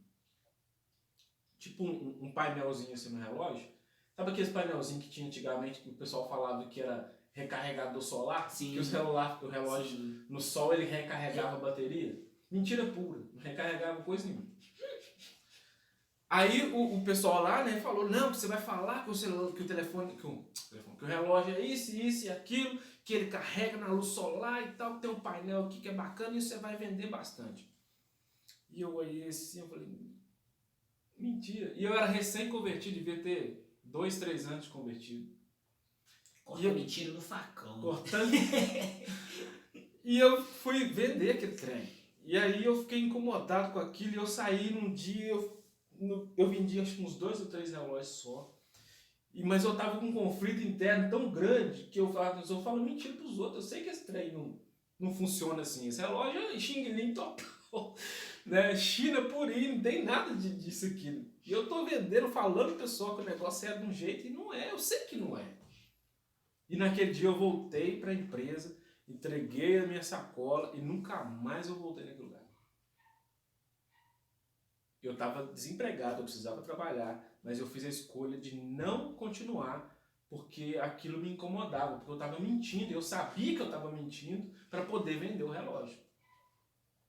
painelzinho assim no relógio. Sabe aqueles painelzinhos que tinha antigamente que o pessoal falava que era recarregador solar? Sim. Que o relógio Sim. no sol ele recarregava a bateria? Mentira pura, não recarregava coisa nenhuma. Aí o pessoal lá, né, falou, não, que você vai falar que o relógio é isso e aquilo, que ele carrega na luz solar e tal, que tem um painel aqui que é bacana e você vai vender bastante. E eu olhei assim, eu falei, mentira. E eu era recém-convertido, devia ter 2, 3 anos de convertido. Corta mentira no facão. Cortando. E eu fui vender aquele trem. E aí eu fiquei incomodado com aquilo e eu saí num dia, eu vendi acho que uns 2 ou 3 relógios só. Mas eu tava com um conflito interno tão grande que eu falo mentira pros outros. Eu sei que esse trem não funciona assim. Esse relógio é Xing Ling total. Né? China purinho, não tem nada disso aqui. E eu tô vendendo, falando pro pessoal que o negócio é de um jeito e não é. Eu sei que não é. E naquele dia eu voltei para a empresa, entreguei a minha sacola e nunca mais eu voltei naquele lugar. Eu estava desempregado, eu precisava trabalhar, mas eu fiz a escolha de não continuar porque aquilo me incomodava, porque eu estava mentindo, eu sabia que eu estava mentindo para poder vender o relógio.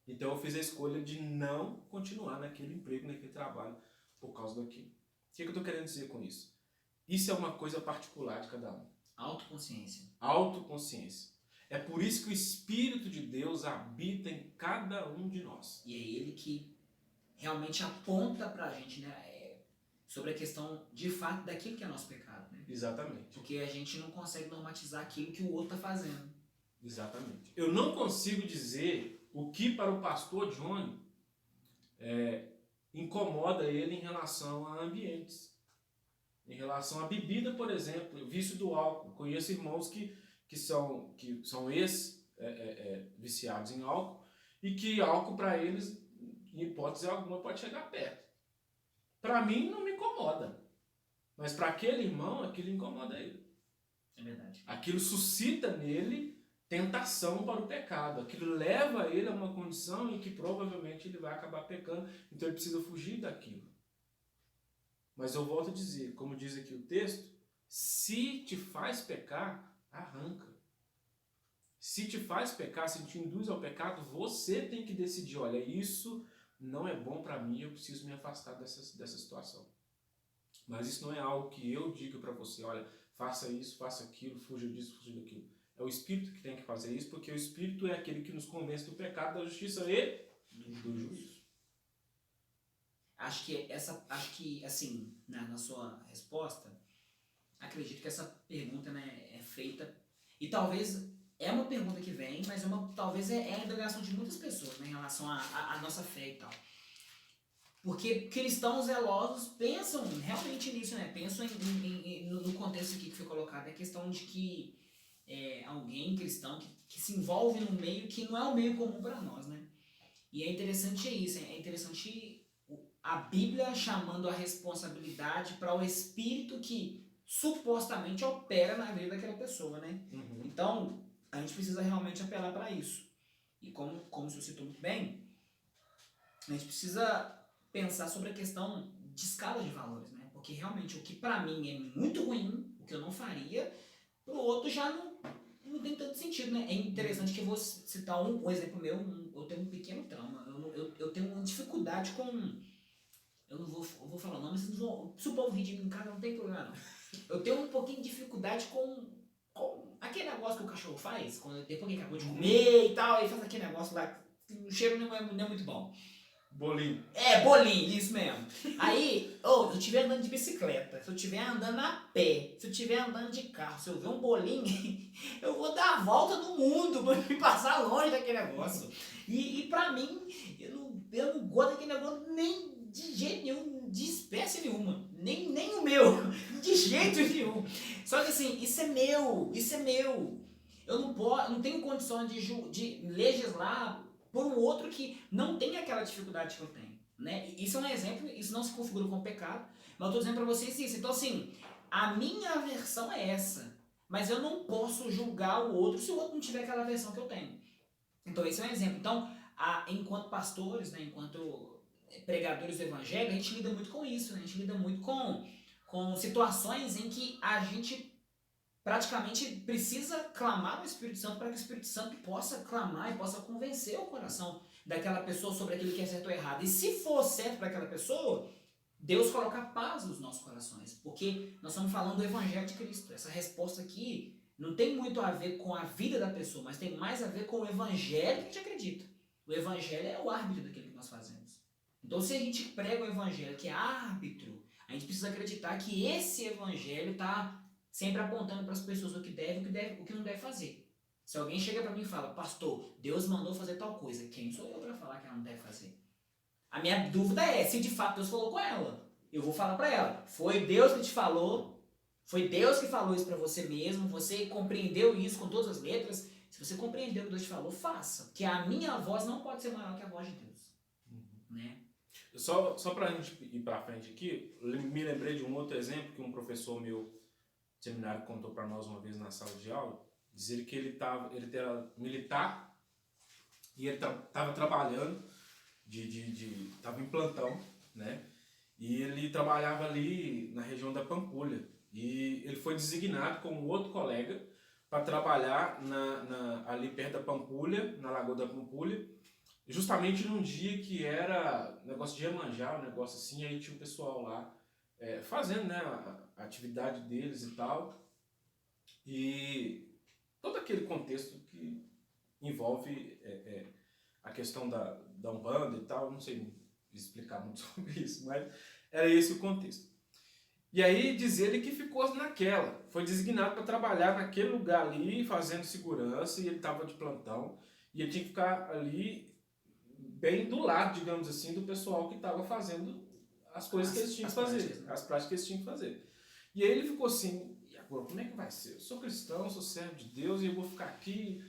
Então eu fiz a escolha de não continuar naquele emprego, naquele trabalho, por causa daquilo. O que eu estou querendo dizer com isso? Isso é uma coisa particular de cada um. Autoconsciência. Autoconsciência. É por isso que o Espírito de Deus habita em cada um de nós. E é ele que realmente aponta pra gente, né, sobre a questão, de fato, daquilo que é nosso pecado, né? Exatamente. Porque a gente não consegue normatizar aquilo que o outro tá fazendo. Exatamente. Eu não consigo dizer o que para o pastor Johnny incomoda ele em relação a ambientes. Em relação à bebida, por exemplo, o vício do álcool. Conheço irmãos que são viciados em álcool e que álcool para eles, em hipótese alguma, pode chegar perto. Para mim não me incomoda, mas para aquele irmão aquilo incomoda ele. É verdade. Aquilo suscita nele tentação para o pecado. Aquilo leva ele a uma condição em que provavelmente ele vai acabar pecando, então ele precisa fugir daquilo. Mas eu volto a dizer, como diz aqui o texto, se te faz pecar, arranca. Se te faz pecar, se te induz ao pecado, você tem que decidir, olha, isso não é bom para mim, eu preciso me afastar dessa situação. Mas isso não é algo que eu digo para você, olha, faça isso, faça aquilo, fuja disso, fuja daquilo. É o Espírito que tem que fazer isso, porque o Espírito é aquele que nos convence do pecado, da justiça e do juízo. Acho que assim, na sua resposta, acredito que essa pergunta, né, é feita, e talvez é uma pergunta que vem, mas talvez é a indagação de muitas pessoas, né, em relação à nossa fé e tal. Porque cristãos zelosos pensam realmente nisso, né? Pensam no contexto aqui que foi colocado, é a questão de que alguém cristão que se envolve num meio que não é um meio comum para nós, né? E é interessante isso, é interessante a Bíblia chamando a responsabilidade para o espírito que supostamente opera na vida daquela pessoa, né? Uhum. Então, a gente precisa realmente apelar para isso. E como você citou muito bem, a gente precisa pensar sobre a questão de escala de valores, né? Porque realmente o que para mim é muito ruim, o que eu não faria, pro outro já não tem tanto sentido, né? É interessante que eu vou citar um exemplo meu, eu tenho um pequeno trauma, eu tenho uma dificuldade com... Eu vou falar o nome, vocês não vão... Se o povo rir de mim em casa, não tem problema não. Eu tenho um pouquinho de dificuldade com aquele negócio que o cachorro faz, quando depois que acabou de comer e tal, ele faz aquele negócio lá, o cheiro não é muito bom. Bolinho. Bolinho, isso mesmo. Aí, se eu estiver andando de bicicleta, se eu estiver andando a pé, se eu estiver andando de carro, se eu ver um bolinho, eu vou dar a volta do mundo pra me passar longe daquele negócio. E pra mim, eu não gosto daquele negócio nem de jeito nenhum, de espécie nenhuma. Nem o meu, de jeito nenhum. Só que assim, isso é meu. Eu não tenho condição de legislar por um outro que não tem aquela dificuldade que eu tenho, né? Isso é um exemplo, isso não se configura como pecado, mas eu tô dizendo pra vocês isso. Então assim, a minha versão é essa, mas eu não posso julgar o outro se o outro não tiver aquela versão que eu tenho. Então esse é um exemplo. Então, enquanto pastores, né, enquanto pregadores do evangelho, a gente lida muito com isso, né? A gente lida muito com situações em que a gente praticamente precisa clamar no Espírito Santo para que o Espírito Santo possa clamar e possa convencer o coração daquela pessoa sobre aquilo que é certo ou errado. E se for certo para aquela pessoa, Deus coloca paz nos nossos corações, porque nós estamos falando do Evangelho de Cristo. Essa resposta aqui não tem muito a ver com a vida da pessoa, mas tem mais a ver com o Evangelho que a gente acredita. O Evangelho é o árbitro daquilo que nós fazemos. Então, se a gente prega o Evangelho que é árbitro, a gente precisa acreditar que esse Evangelho está sempre apontando para as pessoas o que deve, o que não deve fazer. Se alguém chega para mim e fala, pastor, Deus mandou fazer tal coisa, quem sou eu para falar que ela não deve fazer? A minha dúvida é se de fato Deus falou com ela. Eu vou falar para ela, foi Deus que te falou, foi Deus que falou isso para você mesmo, você compreendeu isso com todas as letras. Se você compreendeu o que Deus te falou, faça, porque a minha voz não pode ser maior que a voz de Deus. Né? Só para a gente ir para frente aqui, me lembrei de um outro exemplo que um professor meu seminário contou para nós uma vez na sala de aula, dizer que ele era militar e ele estava trabalhando, estava em plantão, né? E ele trabalhava ali na região da Pampulha. E ele foi designado com um outro colega para trabalhar ali perto da Pampulha, na Lagoa da Pampulha, justamente num dia que era negócio de Iemanjá, um negócio assim, aí tinha o pessoal lá fazendo, né, a atividade deles e tal, e todo aquele contexto que envolve a questão da Umbanda e tal, não sei explicar muito sobre isso, mas era esse o contexto. E aí diz ele que ficou naquela, foi designado para trabalhar naquele lugar ali, fazendo segurança, e ele estava de plantão, e ele tinha que ficar ali bem do lado, digamos assim, do pessoal que estava fazendo as coisas que eles tinham que fazer, as práticas que eles tinham que fazer. E aí ele ficou assim, e agora, como é que vai ser? Eu sou cristão, sou servo de Deus, e eu vou ficar aqui,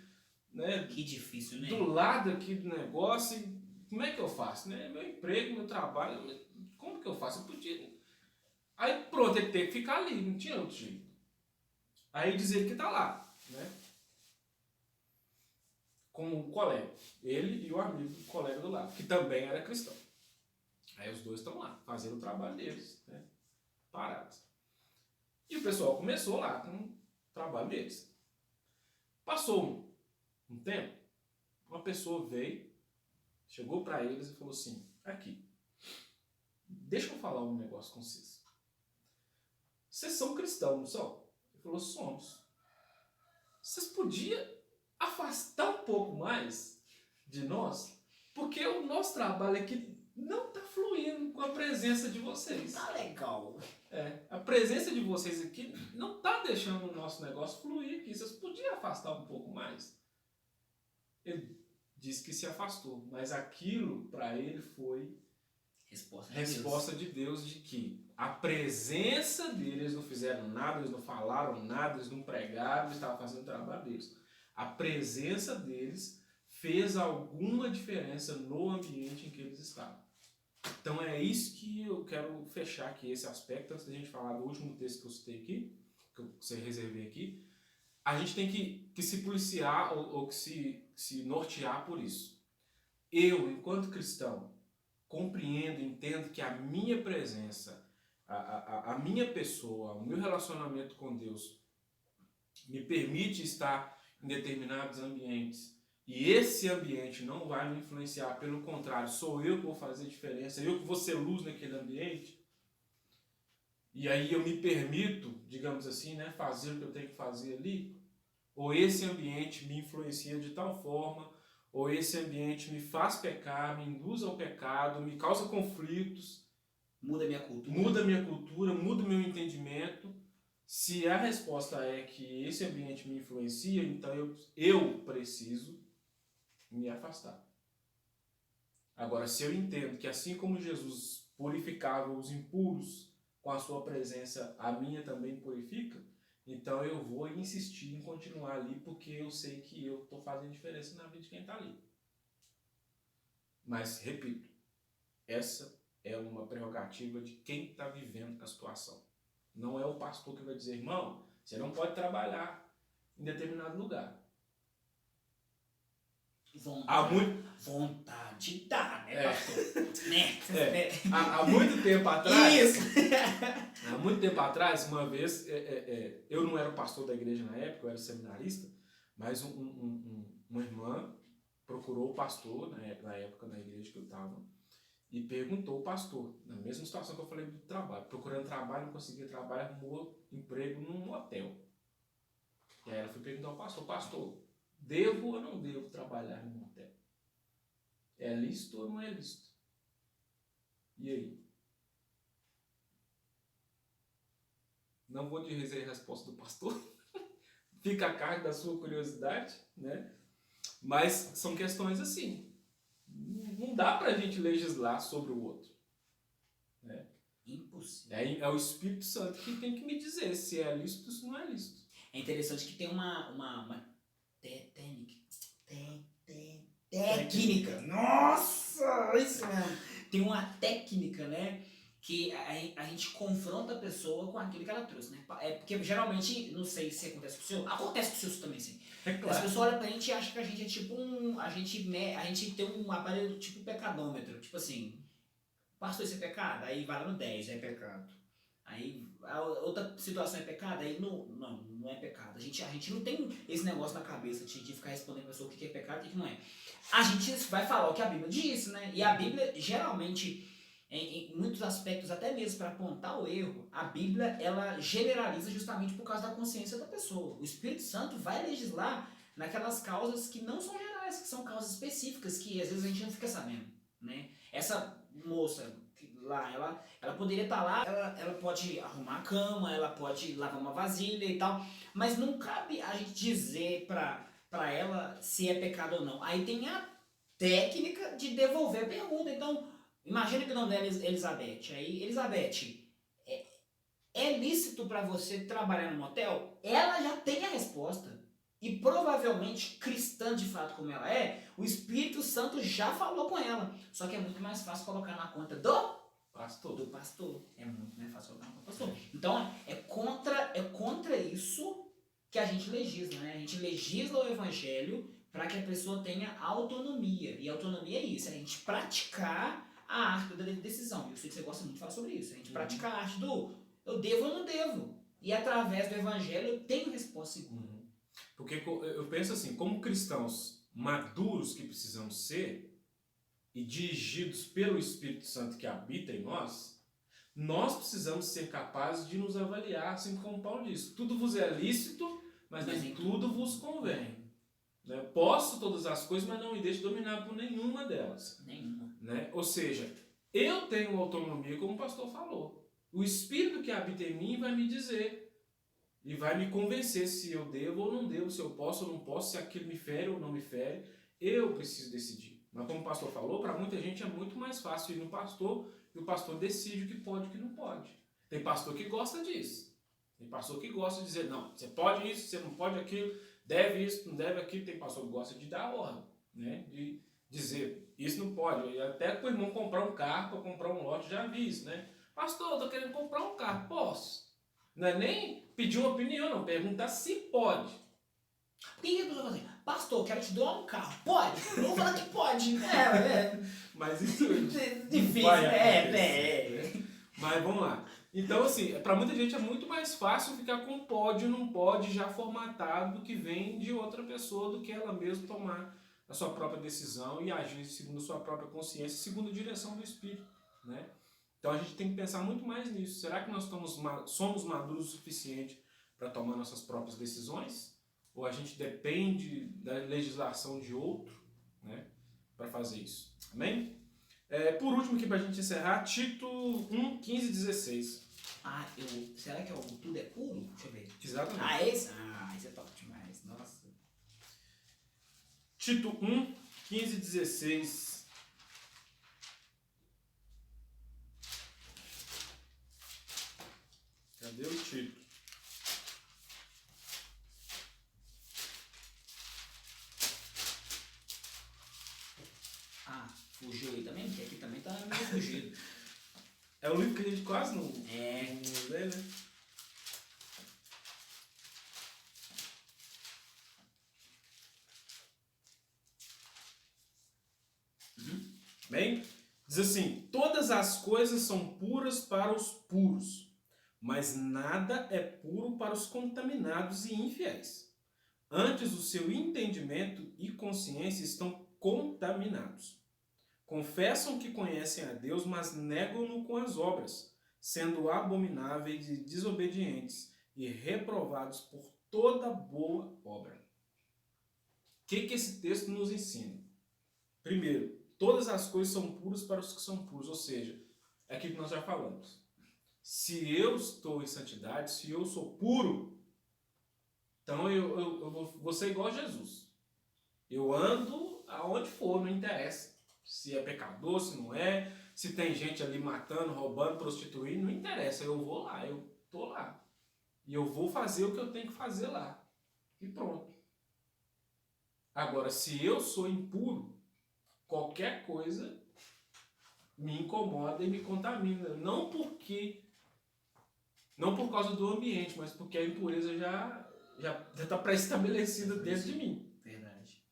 né? Que difícil, né? Do lado aqui do negócio, e como é que eu faço? Né? Meu emprego, meu trabalho, como que eu faço? Eu podia... Aí pronto, ele teve que ficar ali, não tinha outro jeito. Aí diz ele que tá lá, né? Com um colega, ele e o amigo do colega do lado, que também era cristão. Aí os dois estão lá, fazendo o trabalho deles, né? Parados. E o pessoal começou lá com o trabalho deles. Passou um tempo, uma pessoa veio, chegou para eles e falou assim, aqui, deixa eu falar um negócio com vocês. Vocês são cristãos, não são? Ele falou, somos. Vocês podiam afastar um pouco mais de nós? Porque o nosso trabalho aqui não está fluindo com a presença de vocês. Tá legal. A presença de vocês aqui não está deixando o nosso negócio fluir aqui. Vocês podiam afastar um pouco mais? Ele disse que se afastou, mas aquilo para ele foi resposta de Deus de que a presença deles não fizeram nada, eles não falaram nada, eles não pregaram, eles estavam fazendo o trabalho deles. A presença deles fez alguma diferença no ambiente em que eles estavam. Então é isso que eu quero fechar aqui, esse aspecto, antes da gente falar do último texto que eu citei aqui, que eu reservei aqui. A gente tem que se policiar ou que se nortear por isso. Eu, enquanto cristão, compreendo, entendo que a minha presença, a minha pessoa, o meu relacionamento com Deus me permite estar em determinados ambientes e esse ambiente não vai me influenciar, pelo contrário, sou eu que vou fazer diferença, eu que vou ser luz naquele ambiente, e aí eu me permito, digamos assim, né, fazer o que eu tenho que fazer ali, ou esse ambiente me influencia de tal forma, ou esse ambiente me faz pecar, me induz ao pecado, me causa conflitos, muda minha cultura, muda meu entendimento. Se a resposta é que esse ambiente me influencia, então eu preciso me afastar. Agora, se eu entendo que assim como Jesus purificava os impuros com a sua presença, a minha também purifica, então eu vou insistir em continuar ali, porque eu sei que eu estou fazendo diferença na vida de quem está ali. Mas, repito, essa é uma prerrogativa de quem está vivendo a situação. Não é o pastor que vai dizer, irmão, você não pode trabalhar em determinado lugar. Vontade dá, né, pastor? Há muito tempo atrás. Isso! Há muito tempo atrás, uma vez, eu não era o pastor da igreja na época, eu era seminarista, mas uma irmã procurou o pastor na época na igreja que eu estava e perguntou ao pastor, na mesma situação que eu falei do trabalho, procurando trabalho, não conseguia trabalho, arrumou emprego num hotel. E aí ela foi perguntar ao pastor, devo ou não devo trabalhar num hotel? É lícito ou não é lícito? E aí? Não vou dizer a resposta do pastor, fica a cargo da sua curiosidade, né? Mas são questões assim. Não dá pra gente legislar sobre o outro. Né? Impossível. É o Espírito Santo que tem que me dizer se é lícito ou se não é lícito. É interessante que tem uma técnica. Nossa, isso mesmo. Tem uma técnica, né? Que a gente confronta a pessoa com aquilo que ela trouxe, né? É porque geralmente, não sei se acontece com o senhor, acontece com o senhor também, sim. É claro. As pessoas olham pra gente e acham que a gente é tipo a gente tem um aparelho tipo pecadômetro, tipo assim, pastor, isso é pecado? Aí vai lá no 10, é pecado. Aí a outra situação é pecado? Aí não é pecado. A gente não tem esse negócio na cabeça de ficar respondendo a pessoa o que é pecado e o que não é. A gente vai falar o que a Bíblia diz, né? E a Bíblia, geralmente, em muitos aspectos, até mesmo para apontar o erro, a Bíblia, ela generaliza justamente por causa da consciência da pessoa. O Espírito Santo vai legislar naquelas causas que não são gerais, que são causas específicas, que às vezes a gente não fica sabendo, né? Essa moça lá, ela poderia estar lá, ela pode arrumar a cama, ela pode lavar uma vasilha e tal, mas não cabe a gente dizer pra ela se é pecado ou não. Aí tem a técnica de devolver a pergunta. Então, imagina que o nome dela é Elizabeth. Aí, Elizabeth, é lícito pra você trabalhar no motel? Ela já tem a resposta. E provavelmente, cristã de fato como ela é, o Espírito Santo já falou com ela. Só que é muito mais fácil colocar na conta do pastor. É muito mais fácil colocar na conta do pastor. Então, é contra isso que a gente legisla, né? A gente legisla o evangelho para que a pessoa tenha autonomia. E autonomia é isso, é a gente praticar a arte da decisão. Eu sei que você gosta muito de falar sobre isso. A gente praticar a arte do eu devo ou não devo. E através do evangelho eu tenho resposta segura. Porque eu penso assim, como cristãos maduros que precisamos ser e dirigidos pelo Espírito Santo que habita em nós precisamos ser capazes de nos avaliar, assim como Paulo diz. Tudo vos é lícito, mas nem tudo vos convém. Né? Posso todas as coisas, mas não me deixe dominar por nenhuma delas. Né? Ou seja, eu tenho autonomia, como o pastor falou. O Espírito que habita em mim vai me dizer e vai me convencer se eu devo ou não devo, se eu posso ou não posso, se aquilo me fere ou não me fere. Eu preciso decidir. Mas como o pastor falou, para muita gente é muito mais fácil ir no pastor e o pastor decide o que pode e o que não pode. Tem pastor que gosta disso. Tem pastor que gosta de dizer, não, você pode isso, você não pode aquilo, deve isso, não deve aquilo. Tem pastor que gosta de dar ordem, né? dizer, isso não pode. E até com o irmão comprar um carro, para comprar um lote, já vi isso, né? Pastor, eu tô querendo comprar um carro, posso? Não é nem pedir uma opinião, não, perguntar se pode. Por que a pessoa fala assim, pastor, quero te doar um carro? Pode? Eu vou falar que pode. Mas isso Difícil, vai né? acontecer, né? Mas vamos lá. Então, assim, para muita gente é muito mais fácil ficar com pode ou não pode já formatado do que vem de outra pessoa, do que ela mesma tomar a sua própria decisão e agir segundo a sua própria consciência, segundo a direção do Espírito, né? Então a gente tem que pensar muito mais nisso. Será que nós somos maduros o suficiente para tomar nossas próprias decisões? Ou a gente depende da legislação de outro, né, para fazer isso? Amém? Por último, aqui para a gente encerrar, Tito 1, 15 e 16. Será que o tudo é puro? Deixa eu ver. Exatamente. Esse é top demais. Nossa. Tito 1, 15 e 16. Cadê o Tito? Fugiu aí também? Porque aqui também tá meio fugido. É um livro que a gente quase não lê, né? Bem, diz assim, todas as coisas são puras para os puros, mas nada é puro para os contaminados e infiéis. Antes, o seu entendimento e consciência estão contaminados. Confessam que conhecem a Deus, mas negam-no com as obras, sendo abomináveis e desobedientes e reprovados por toda boa obra. O que esse texto nos ensina? Primeiro, todas as coisas são puras para os que são puros, ou seja, é aquilo que nós já falamos. Se eu estou em santidade, se eu sou puro, então eu vou ser igual a Jesus. Eu ando aonde for, não interessa. Se é pecador, se não é, se tem gente ali matando, roubando, prostituindo, não interessa. Eu vou lá, eu tô lá. E eu vou fazer o que eu tenho que fazer lá. E pronto. Agora, se eu sou impuro, qualquer coisa me incomoda e me contamina. Não por causa do ambiente, mas porque a impureza já está pré-estabelecida dentro de mim. Verdade.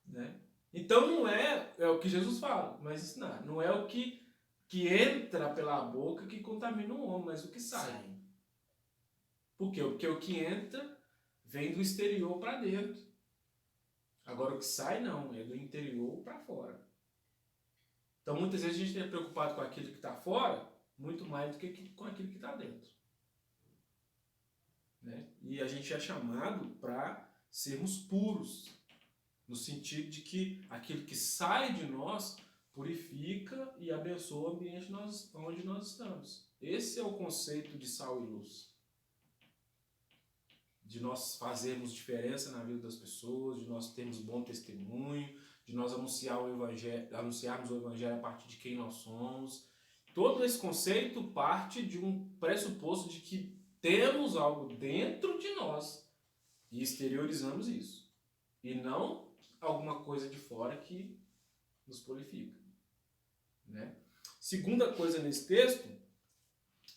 Né? Então não é o que Jesus fala, mas ensinar. Não é o que entra pela boca que contamina o homem, mas o que sai. Por quê? Porque o que entra vem do exterior para dentro. Agora o que sai não, é do interior para fora. Então muitas vezes a gente é preocupado com aquilo que está fora, muito mais do que com aquilo que está dentro. Né? E a gente é chamado para sermos puros. No sentido de que aquilo que sai de nós purifica e abençoa o ambiente onde nós estamos. Esse é o conceito de sal e luz. De nós fazermos diferença na vida das pessoas, de nós termos bom testemunho, de nós anunciarmos o Evangelho a partir de quem nós somos. Todo esse conceito parte de um pressuposto de que temos algo dentro de nós e exteriorizamos isso. E não alguma coisa de fora que nos purifica. Né? Segunda coisa nesse texto,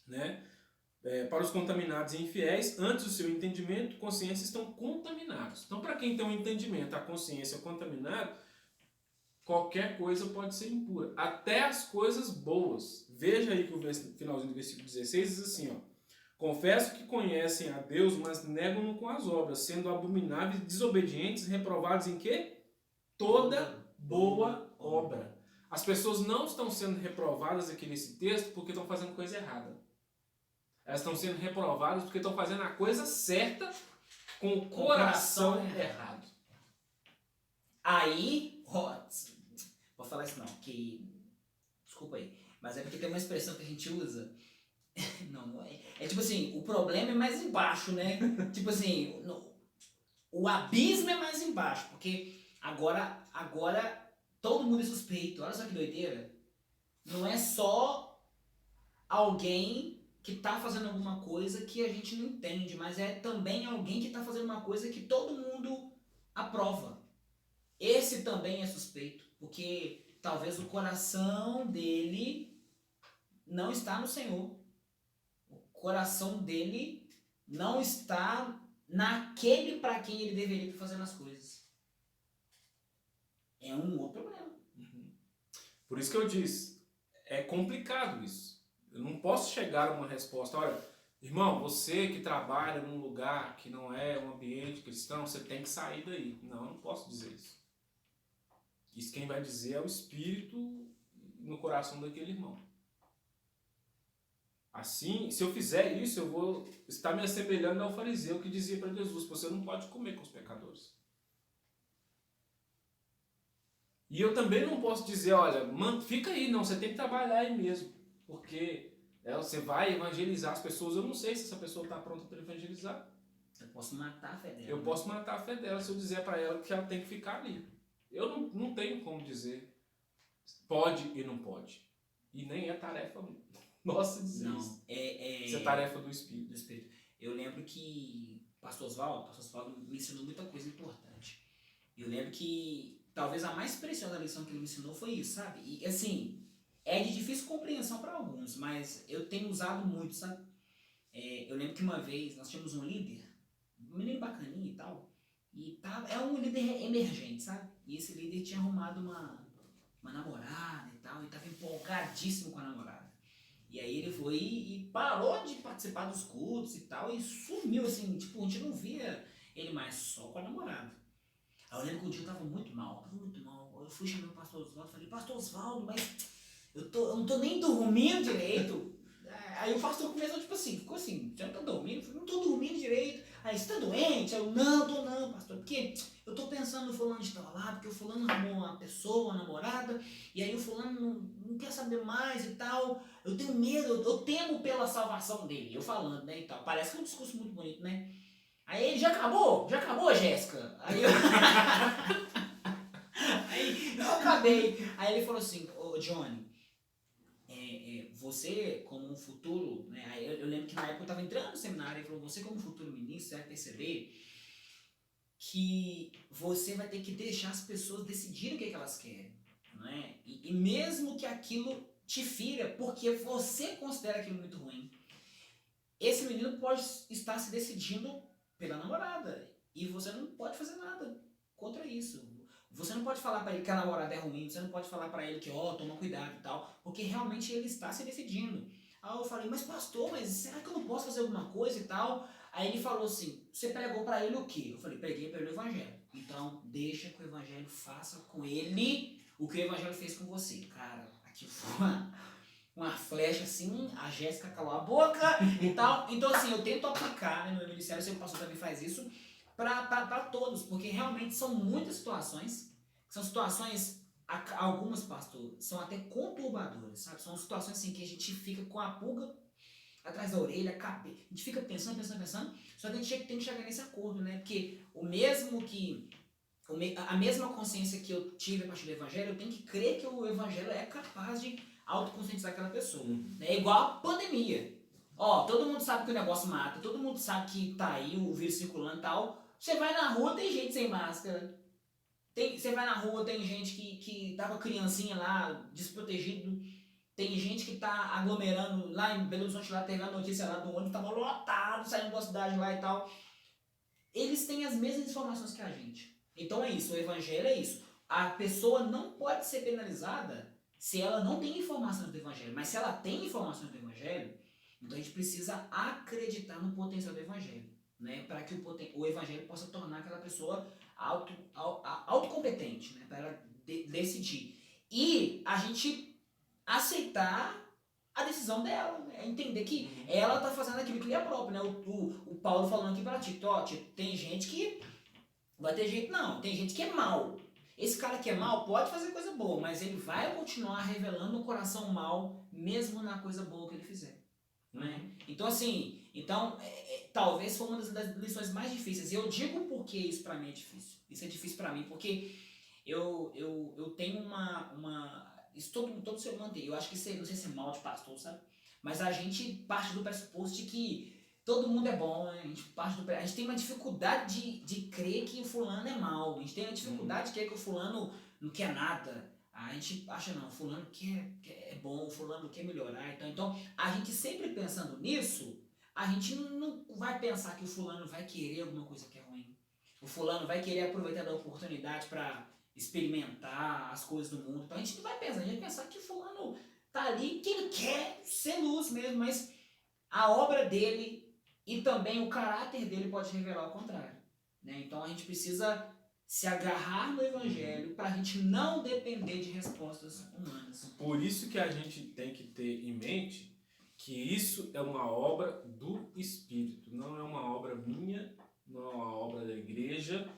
né? Para os contaminados e infiéis, antes do seu entendimento, consciência estão contaminados. Então, para quem tem um entendimento, a consciência é contaminada, qualquer coisa pode ser impura. Até as coisas boas. Veja aí que o finalzinho do versículo 16 diz assim, ó. Confesso que conhecem a Deus, mas negam-no com as obras, sendo abomináveis, desobedientes, reprovados em quê? Toda boa obra. As pessoas não estão sendo reprovadas aqui nesse texto porque estão fazendo coisa errada. Elas estão sendo reprovadas porque estão fazendo a coisa certa com o coração errado. Aí, vou falar isso não, desculpa aí, mas é porque tem uma expressão que a gente usa. Não é. É tipo assim, o problema é mais embaixo, né? Tipo assim, o abismo é mais embaixo, porque agora todo mundo é suspeito. Olha só que doideira. Não é só alguém que tá fazendo alguma coisa que a gente não entende, mas é também alguém que tá fazendo uma coisa que todo mundo aprova. Esse também é suspeito. Porque talvez o coração dele não está no Senhor. O coração dele não está naquele para quem ele deveria estar fazendo as coisas. É um outro problema. Por isso que eu disse, é complicado isso. Eu não posso chegar a uma resposta, olha, irmão, você que trabalha num lugar que não é um ambiente cristão, você tem que sair daí. Não, eu não posso dizer isso. Isso quem vai dizer é o Espírito no coração daquele irmão. Assim, se eu fizer isso, eu vou estar me assemelhando ao fariseu que dizia para Jesus, você não pode comer com os pecadores. E eu também não posso dizer, olha, fica aí, não, você tem que trabalhar aí mesmo, porque você vai evangelizar as pessoas, eu não sei se essa pessoa está pronta para evangelizar. Eu posso matar a fé dela. Eu posso matar a fé dela se eu dizer para ela que ela tem que ficar ali. Eu não tenho como dizer pode e não pode. E nem é tarefa nossa dizer não, isso. Isso é tarefa do Espírito. Do Espírito. Eu lembro que Pastor Oswaldo me ensinou muita coisa importante. Eu lembro que talvez a mais preciosa lição que ele me ensinou foi isso, sabe? E assim, é de difícil compreensão para alguns, mas eu tenho usado muito, sabe? Eu lembro que uma vez nós tínhamos um líder, um menino bacaninho e tal, e é um líder emergente, sabe? E esse líder tinha arrumado uma namorada e tal, e estava empolgadíssimo com a namorada. E aí ele foi e parou de participar dos cultos e tal, e sumiu assim, tipo, a gente não via ele mais, só com a namorada. Aí eu lembro que um dia eu tava muito mal. Eu fui chamar o pastor Oswaldo e falei, pastor Oswaldo, mas eu não tô nem dormindo direito. Aí o pastor começou tipo assim, ficou assim, você não tá dormindo? Eu falei, não tô dormindo direito. Aí, você tá doente? Eu, não, tô não, pastor, porque eu tô pensando no fulano de tal lá, porque o fulano arrumou uma pessoa, uma namorada, e aí o fulano não quer saber mais e tal. Eu tenho medo, eu temo pela salvação dele. Eu falando, né, e tal. Parece que é um discurso muito bonito, né? Aí ele, já acabou, Jéssica? Aí eu... aí eu acabei. Aí ele falou assim, ô Johnny, você como um futuro, né? Aí eu lembro que na época eu estava entrando no seminário, ele falou, você como futuro ministro, você vai perceber que você vai ter que deixar as pessoas decidirem o que elas querem, né? E mesmo que aquilo te fira, porque você considera aquilo muito ruim, esse menino pode estar se decidindo pela namorada, e você não pode fazer nada contra isso. Você não pode falar para ele que a namorada é ruim, você não pode falar para ele que, toma cuidado e tal, porque realmente ele está se decidindo. Aí eu falei, mas pastor, mas será que eu não posso fazer alguma coisa e tal? Aí ele falou assim, você pregou para ele o quê? Eu falei, preguei para ele o evangelho. Então, deixa que o evangelho faça com ele o que o evangelho fez com você. Cara, aqui foi uma flecha assim, a Jéssica calou a boca e tal. Então, assim, eu tento aplicar, né, no meu ministério, se o pastor também faz isso, para todos, porque realmente são muitas situações, algumas, pastor, são até conturbadoras, sabe? São situações assim que a gente fica com a pulga atrás da orelha, a gente fica pensando, só que a gente tem que chegar nesse acordo, né? Porque a mesma consciência que eu tive a partir do evangelho, eu tenho que crer que o evangelho é capaz de autoconscientizar aquela pessoa. É igual a pandemia. Todo mundo sabe que o negócio mata, todo mundo sabe que tá aí o vírus circulando e tal. Você vai na rua, tem gente sem máscara. Você vai na rua, tem gente que tava criancinha lá, desprotegido. Tem gente que tá aglomerando. Lá em Belo Horizonte, lá teve a notícia lá do ônibus, tava lotado, saindo da cidade lá e tal. Eles têm as mesmas informações que a gente. Então é isso, o evangelho é isso. A pessoa não pode ser penalizada se ela não tem informações do evangelho. Mas se ela tem informações do evangelho, então a gente precisa acreditar no potencial do evangelho, né? Para que o evangelho possa tornar aquela pessoa autocompetente, né? Para ela decidir. E a gente aceitar a decisão dela, né? Entender que ela está fazendo aquilo que lhe é próprio, né? O Paulo falando aqui para Tito, tem gente que vai ter jeito, não, tem gente que é mal. Esse cara que é mal pode fazer coisa boa, mas ele vai continuar revelando o coração mal, mesmo na coisa boa que ele fizer. Né? Então, assim, talvez foi uma das lições mais difíceis. E eu digo porque isso pra mim é difícil. Isso é difícil pra mim, porque eu tenho isso todo ser humano tem. Eu acho que isso, não sei se é mal de pastor, sabe? Mas a gente parte do pressuposto de que todo mundo é bom, né? A gente tem uma dificuldade de crer que o fulano é mal. A gente tem uma dificuldade de crer que o fulano não quer nada. A gente acha, não, fulano é bom, fulano quer melhorar. Então, a gente sempre pensando nisso, a gente não vai pensar que o fulano vai querer alguma coisa que é ruim. O fulano vai querer aproveitar da oportunidade para experimentar as coisas do mundo. Então a gente não vai pensar, a gente vai pensar que o fulano tá ali, que ele quer ser luz mesmo, mas a obra dele e também o caráter dele pode revelar o contrário. Né? Então a gente precisa se agarrar no evangelho para a gente não depender de respostas humanas. Por isso que a gente tem que ter em mente que isso é uma obra do Espírito, não é uma obra minha, não é uma obra da igreja,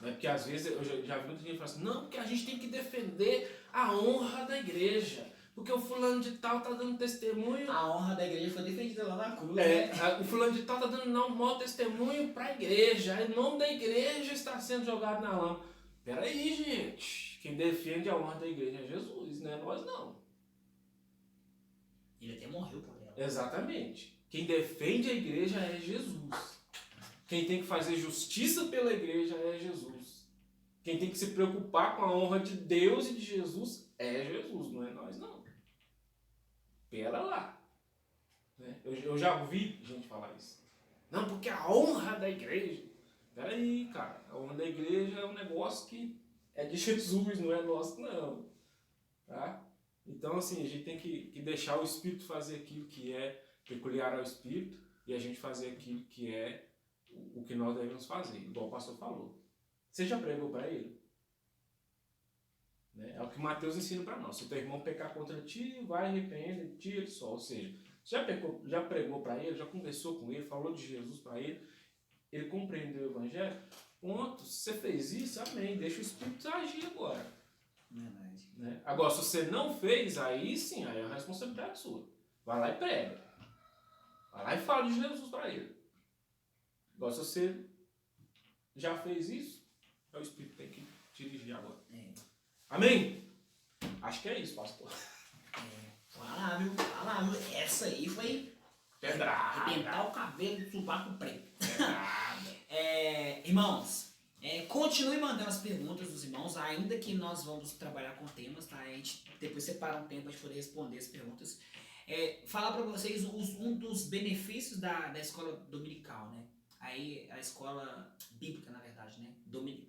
né? Porque às vezes eu já vi muita gente falar assim, não, porque a gente tem que defender a honra da igreja, porque o fulano de tal tá dando testemunho. A honra da igreja foi defendida lá na cruz. O fulano de tal tá dando um mau testemunho pra igreja, o nome da igreja está sendo jogado na lama. Peraí, gente, quem defende a honra da igreja é Jesus, não é nós não. Ele até morreu por ela. Exatamente. Quem defende a igreja é Jesus. Quem tem que fazer justiça pela igreja é Jesus. Quem tem que se preocupar com a honra de Deus e de Jesus é Jesus, não é nós não. Pera lá. Eu já ouvi gente falar isso. Não, porque a honra da igreja. Peraí, cara. A honra da igreja é um negócio que é de Jesus, não é nosso não. Tá? Então, assim, a gente tem que deixar o Espírito fazer aquilo que é peculiar ao Espírito e a gente fazer aquilo que é o que nós devemos fazer, igual o pastor falou. Você já pregou para ele? Né? É o que Mateus ensina para nós. Se o teu irmão pecar contra ti, vai, arrepende, tira ele só. Ou seja, já pregou para ele, já conversou com ele, falou de Jesus para ele, ele compreendeu o Evangelho, ponto. Se você fez isso, amém. Deixa o Espírito agir agora. Verdade. Né? Agora, se você não fez, aí sim, aí é uma responsabilidade sua. Vai lá e prega. Vai lá e fala de Jesus para ele. Agora, se você já fez isso, é o Espírito que tem que dirigir agora. Amém? Acho que é isso, pastor. Fala, viu? Essa aí foi Pedrada. arrebentar o cabelo do subaco preto. Pedrada. Irmãos, continue mandando as perguntas dos irmãos, ainda que nós vamos trabalhar com temas, tá? A gente depois separa um tempo para poder responder as perguntas. Falar para vocês um dos benefícios da escola dominical, né? Aí a escola bíblica, na verdade, né?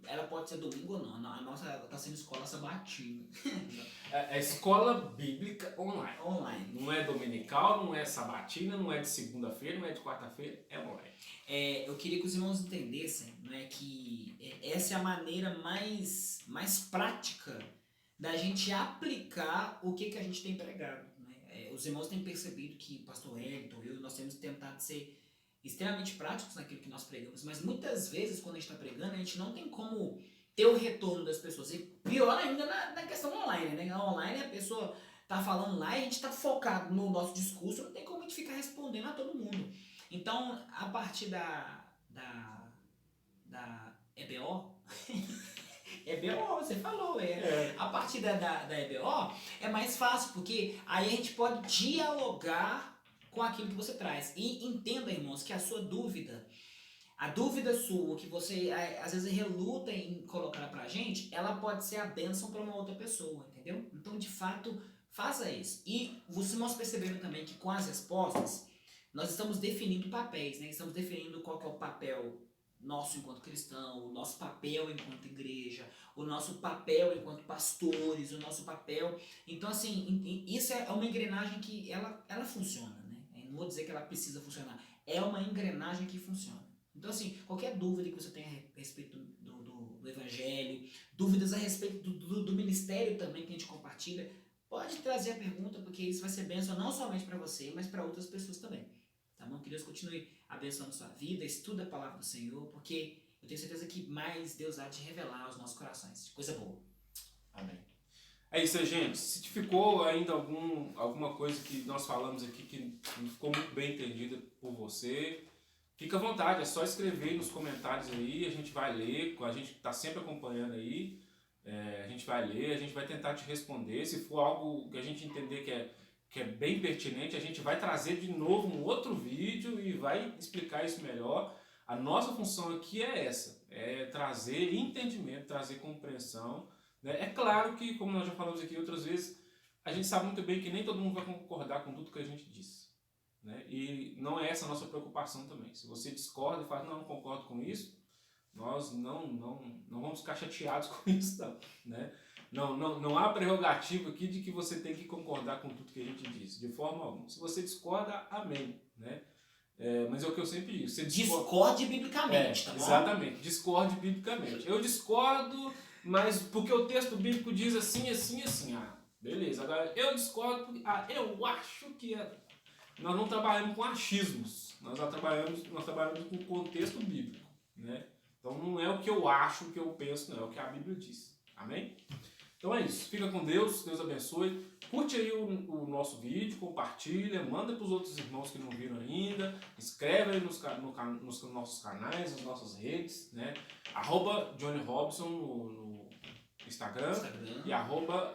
Ela pode ser domingo ou não. A nossa está sendo escola sabatina. É escola bíblica online. Online. Não é dominical, não é sabatina, não é de segunda-feira, não é de quarta-feira, é online. Eu queria que os irmãos entendessem, né, que essa é a maneira mais prática da gente aplicar o que a gente tem pregado. Né? Os irmãos têm percebido que o pastor Wellington e eu, nós temos tentado ser extremamente práticos naquilo que nós pregamos, mas muitas vezes quando a gente está pregando, a gente não tem como ter o retorno das pessoas. E pior ainda na questão online, né? Online a pessoa tá falando lá e a gente está focado no nosso discurso, não tem como a gente ficar respondendo a todo mundo. Então, a partir da EBO, EBO, você falou, a partir da EBO é mais fácil, porque aí a gente pode dialogar com aquilo que você traz. E entenda, irmãos, que a sua dúvida, a dúvida sua, que você às vezes reluta em colocar pra gente, ela pode ser a bênção para uma outra pessoa, entendeu? Então, de fato, faça isso. E vocês vão percebendo também que com as respostas, nós estamos definindo papéis, né? Estamos definindo qual que é o papel nosso enquanto cristão, o nosso papel enquanto igreja, o nosso papel enquanto pastores, o nosso papel... Então, assim, isso é uma engrenagem que ela funciona, né? Não vou dizer que ela precisa funcionar. É uma engrenagem que funciona. Então, assim, qualquer dúvida que você tenha a respeito do Evangelho, dúvidas a respeito do ministério também que a gente compartilha, pode trazer a pergunta, porque isso vai ser bênção não somente para você, mas para outras pessoas também. Tá bom? Que Deus continue abençoando a sua vida, estuda a palavra do Senhor, porque eu tenho certeza que mais Deus há de revelar aos nossos corações. Coisa boa. Amém. É isso aí, gente. Se ficou ainda alguma coisa que nós falamos aqui que não ficou muito bem entendida por você, fica à vontade, é só escrever nos comentários aí, a gente vai ler, a gente está sempre acompanhando aí, a gente vai ler, a gente vai tentar te responder. Se for algo que a gente entender que é bem pertinente, a gente vai trazer de novo um outro vídeo e vai explicar isso melhor. A nossa função aqui é essa, é trazer entendimento, trazer compreensão, né? É claro que, como nós já falamos aqui outras vezes, a gente sabe muito bem que nem todo mundo vai concordar com tudo que a gente diz, né? E não é essa a nossa preocupação também. Se você discorda e fala, não concordo com isso, nós não vamos ficar chateados com isso, não, né? Não há prerrogativa aqui de que você tem que concordar com tudo que a gente diz, de forma alguma. Se você discorda, amém, né? Mas é o que eu sempre digo. Você discorde biblicamente, tá bom? Exatamente, discorde biblicamente. Eu discordo, mas porque o texto bíblico diz assim, assim, assim. Ah, beleza. Agora, eu discordo porque eu acho que nós não trabalhamos com achismos. Nós trabalhamos com o contexto bíblico, né? Então não é o que eu acho, o que eu penso, não. É o que a Bíblia diz. Amém? Então é isso. Fica com Deus. Deus abençoe. Curte aí o nosso vídeo, compartilha, manda para os outros irmãos que não viram ainda, inscreve aí nos nossos canais, nas nossas redes, né? @Johnny Robson no Instagram. E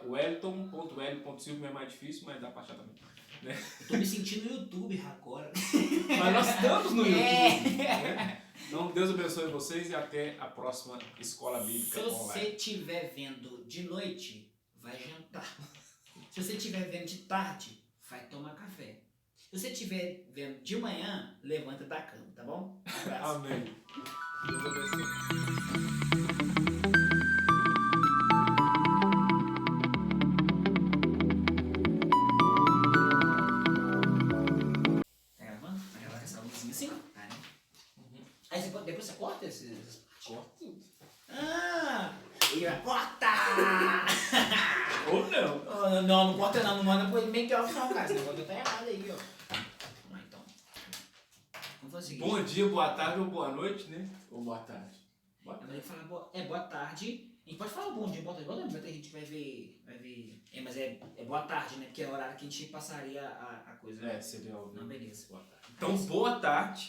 @wellington.l.silva, é mais difícil, mas dá para achar também. Né? Eu tô me sentindo no YouTube agora. Mas nós estamos no YouTube. Né? Então Deus abençoe vocês e até a próxima Escola Bíblica Online. Se você estiver vendo de noite, vai jantar. Se você estiver vendo de tarde, vai tomar café. Se você estiver vendo de manhã, levanta da cama, tá bom? Um abraço. Amém. Deus abençoe. Tá gravando? Vai gravar com essa luzinha assim? Tá, né? Aí depois você corta esses... Corta tudo. E vai corta! Ou não. Não corta não manda pro make off não, cara. Esse negócio tá errado aí, ó. Vamos lá, então. Vamos fazer o seguinte. Bom dia, boa tarde ou boa noite, né? Ou boa tarde. Boa tarde. Falar boa tarde. A gente pode falar bom dia, boa tarde. Igual vai ter gente que vai ver. Mas é boa tarde, né? Porque é o horário que a gente passaria a coisa. Seria o. Não, beleza. Boa tarde. Então, boa tarde.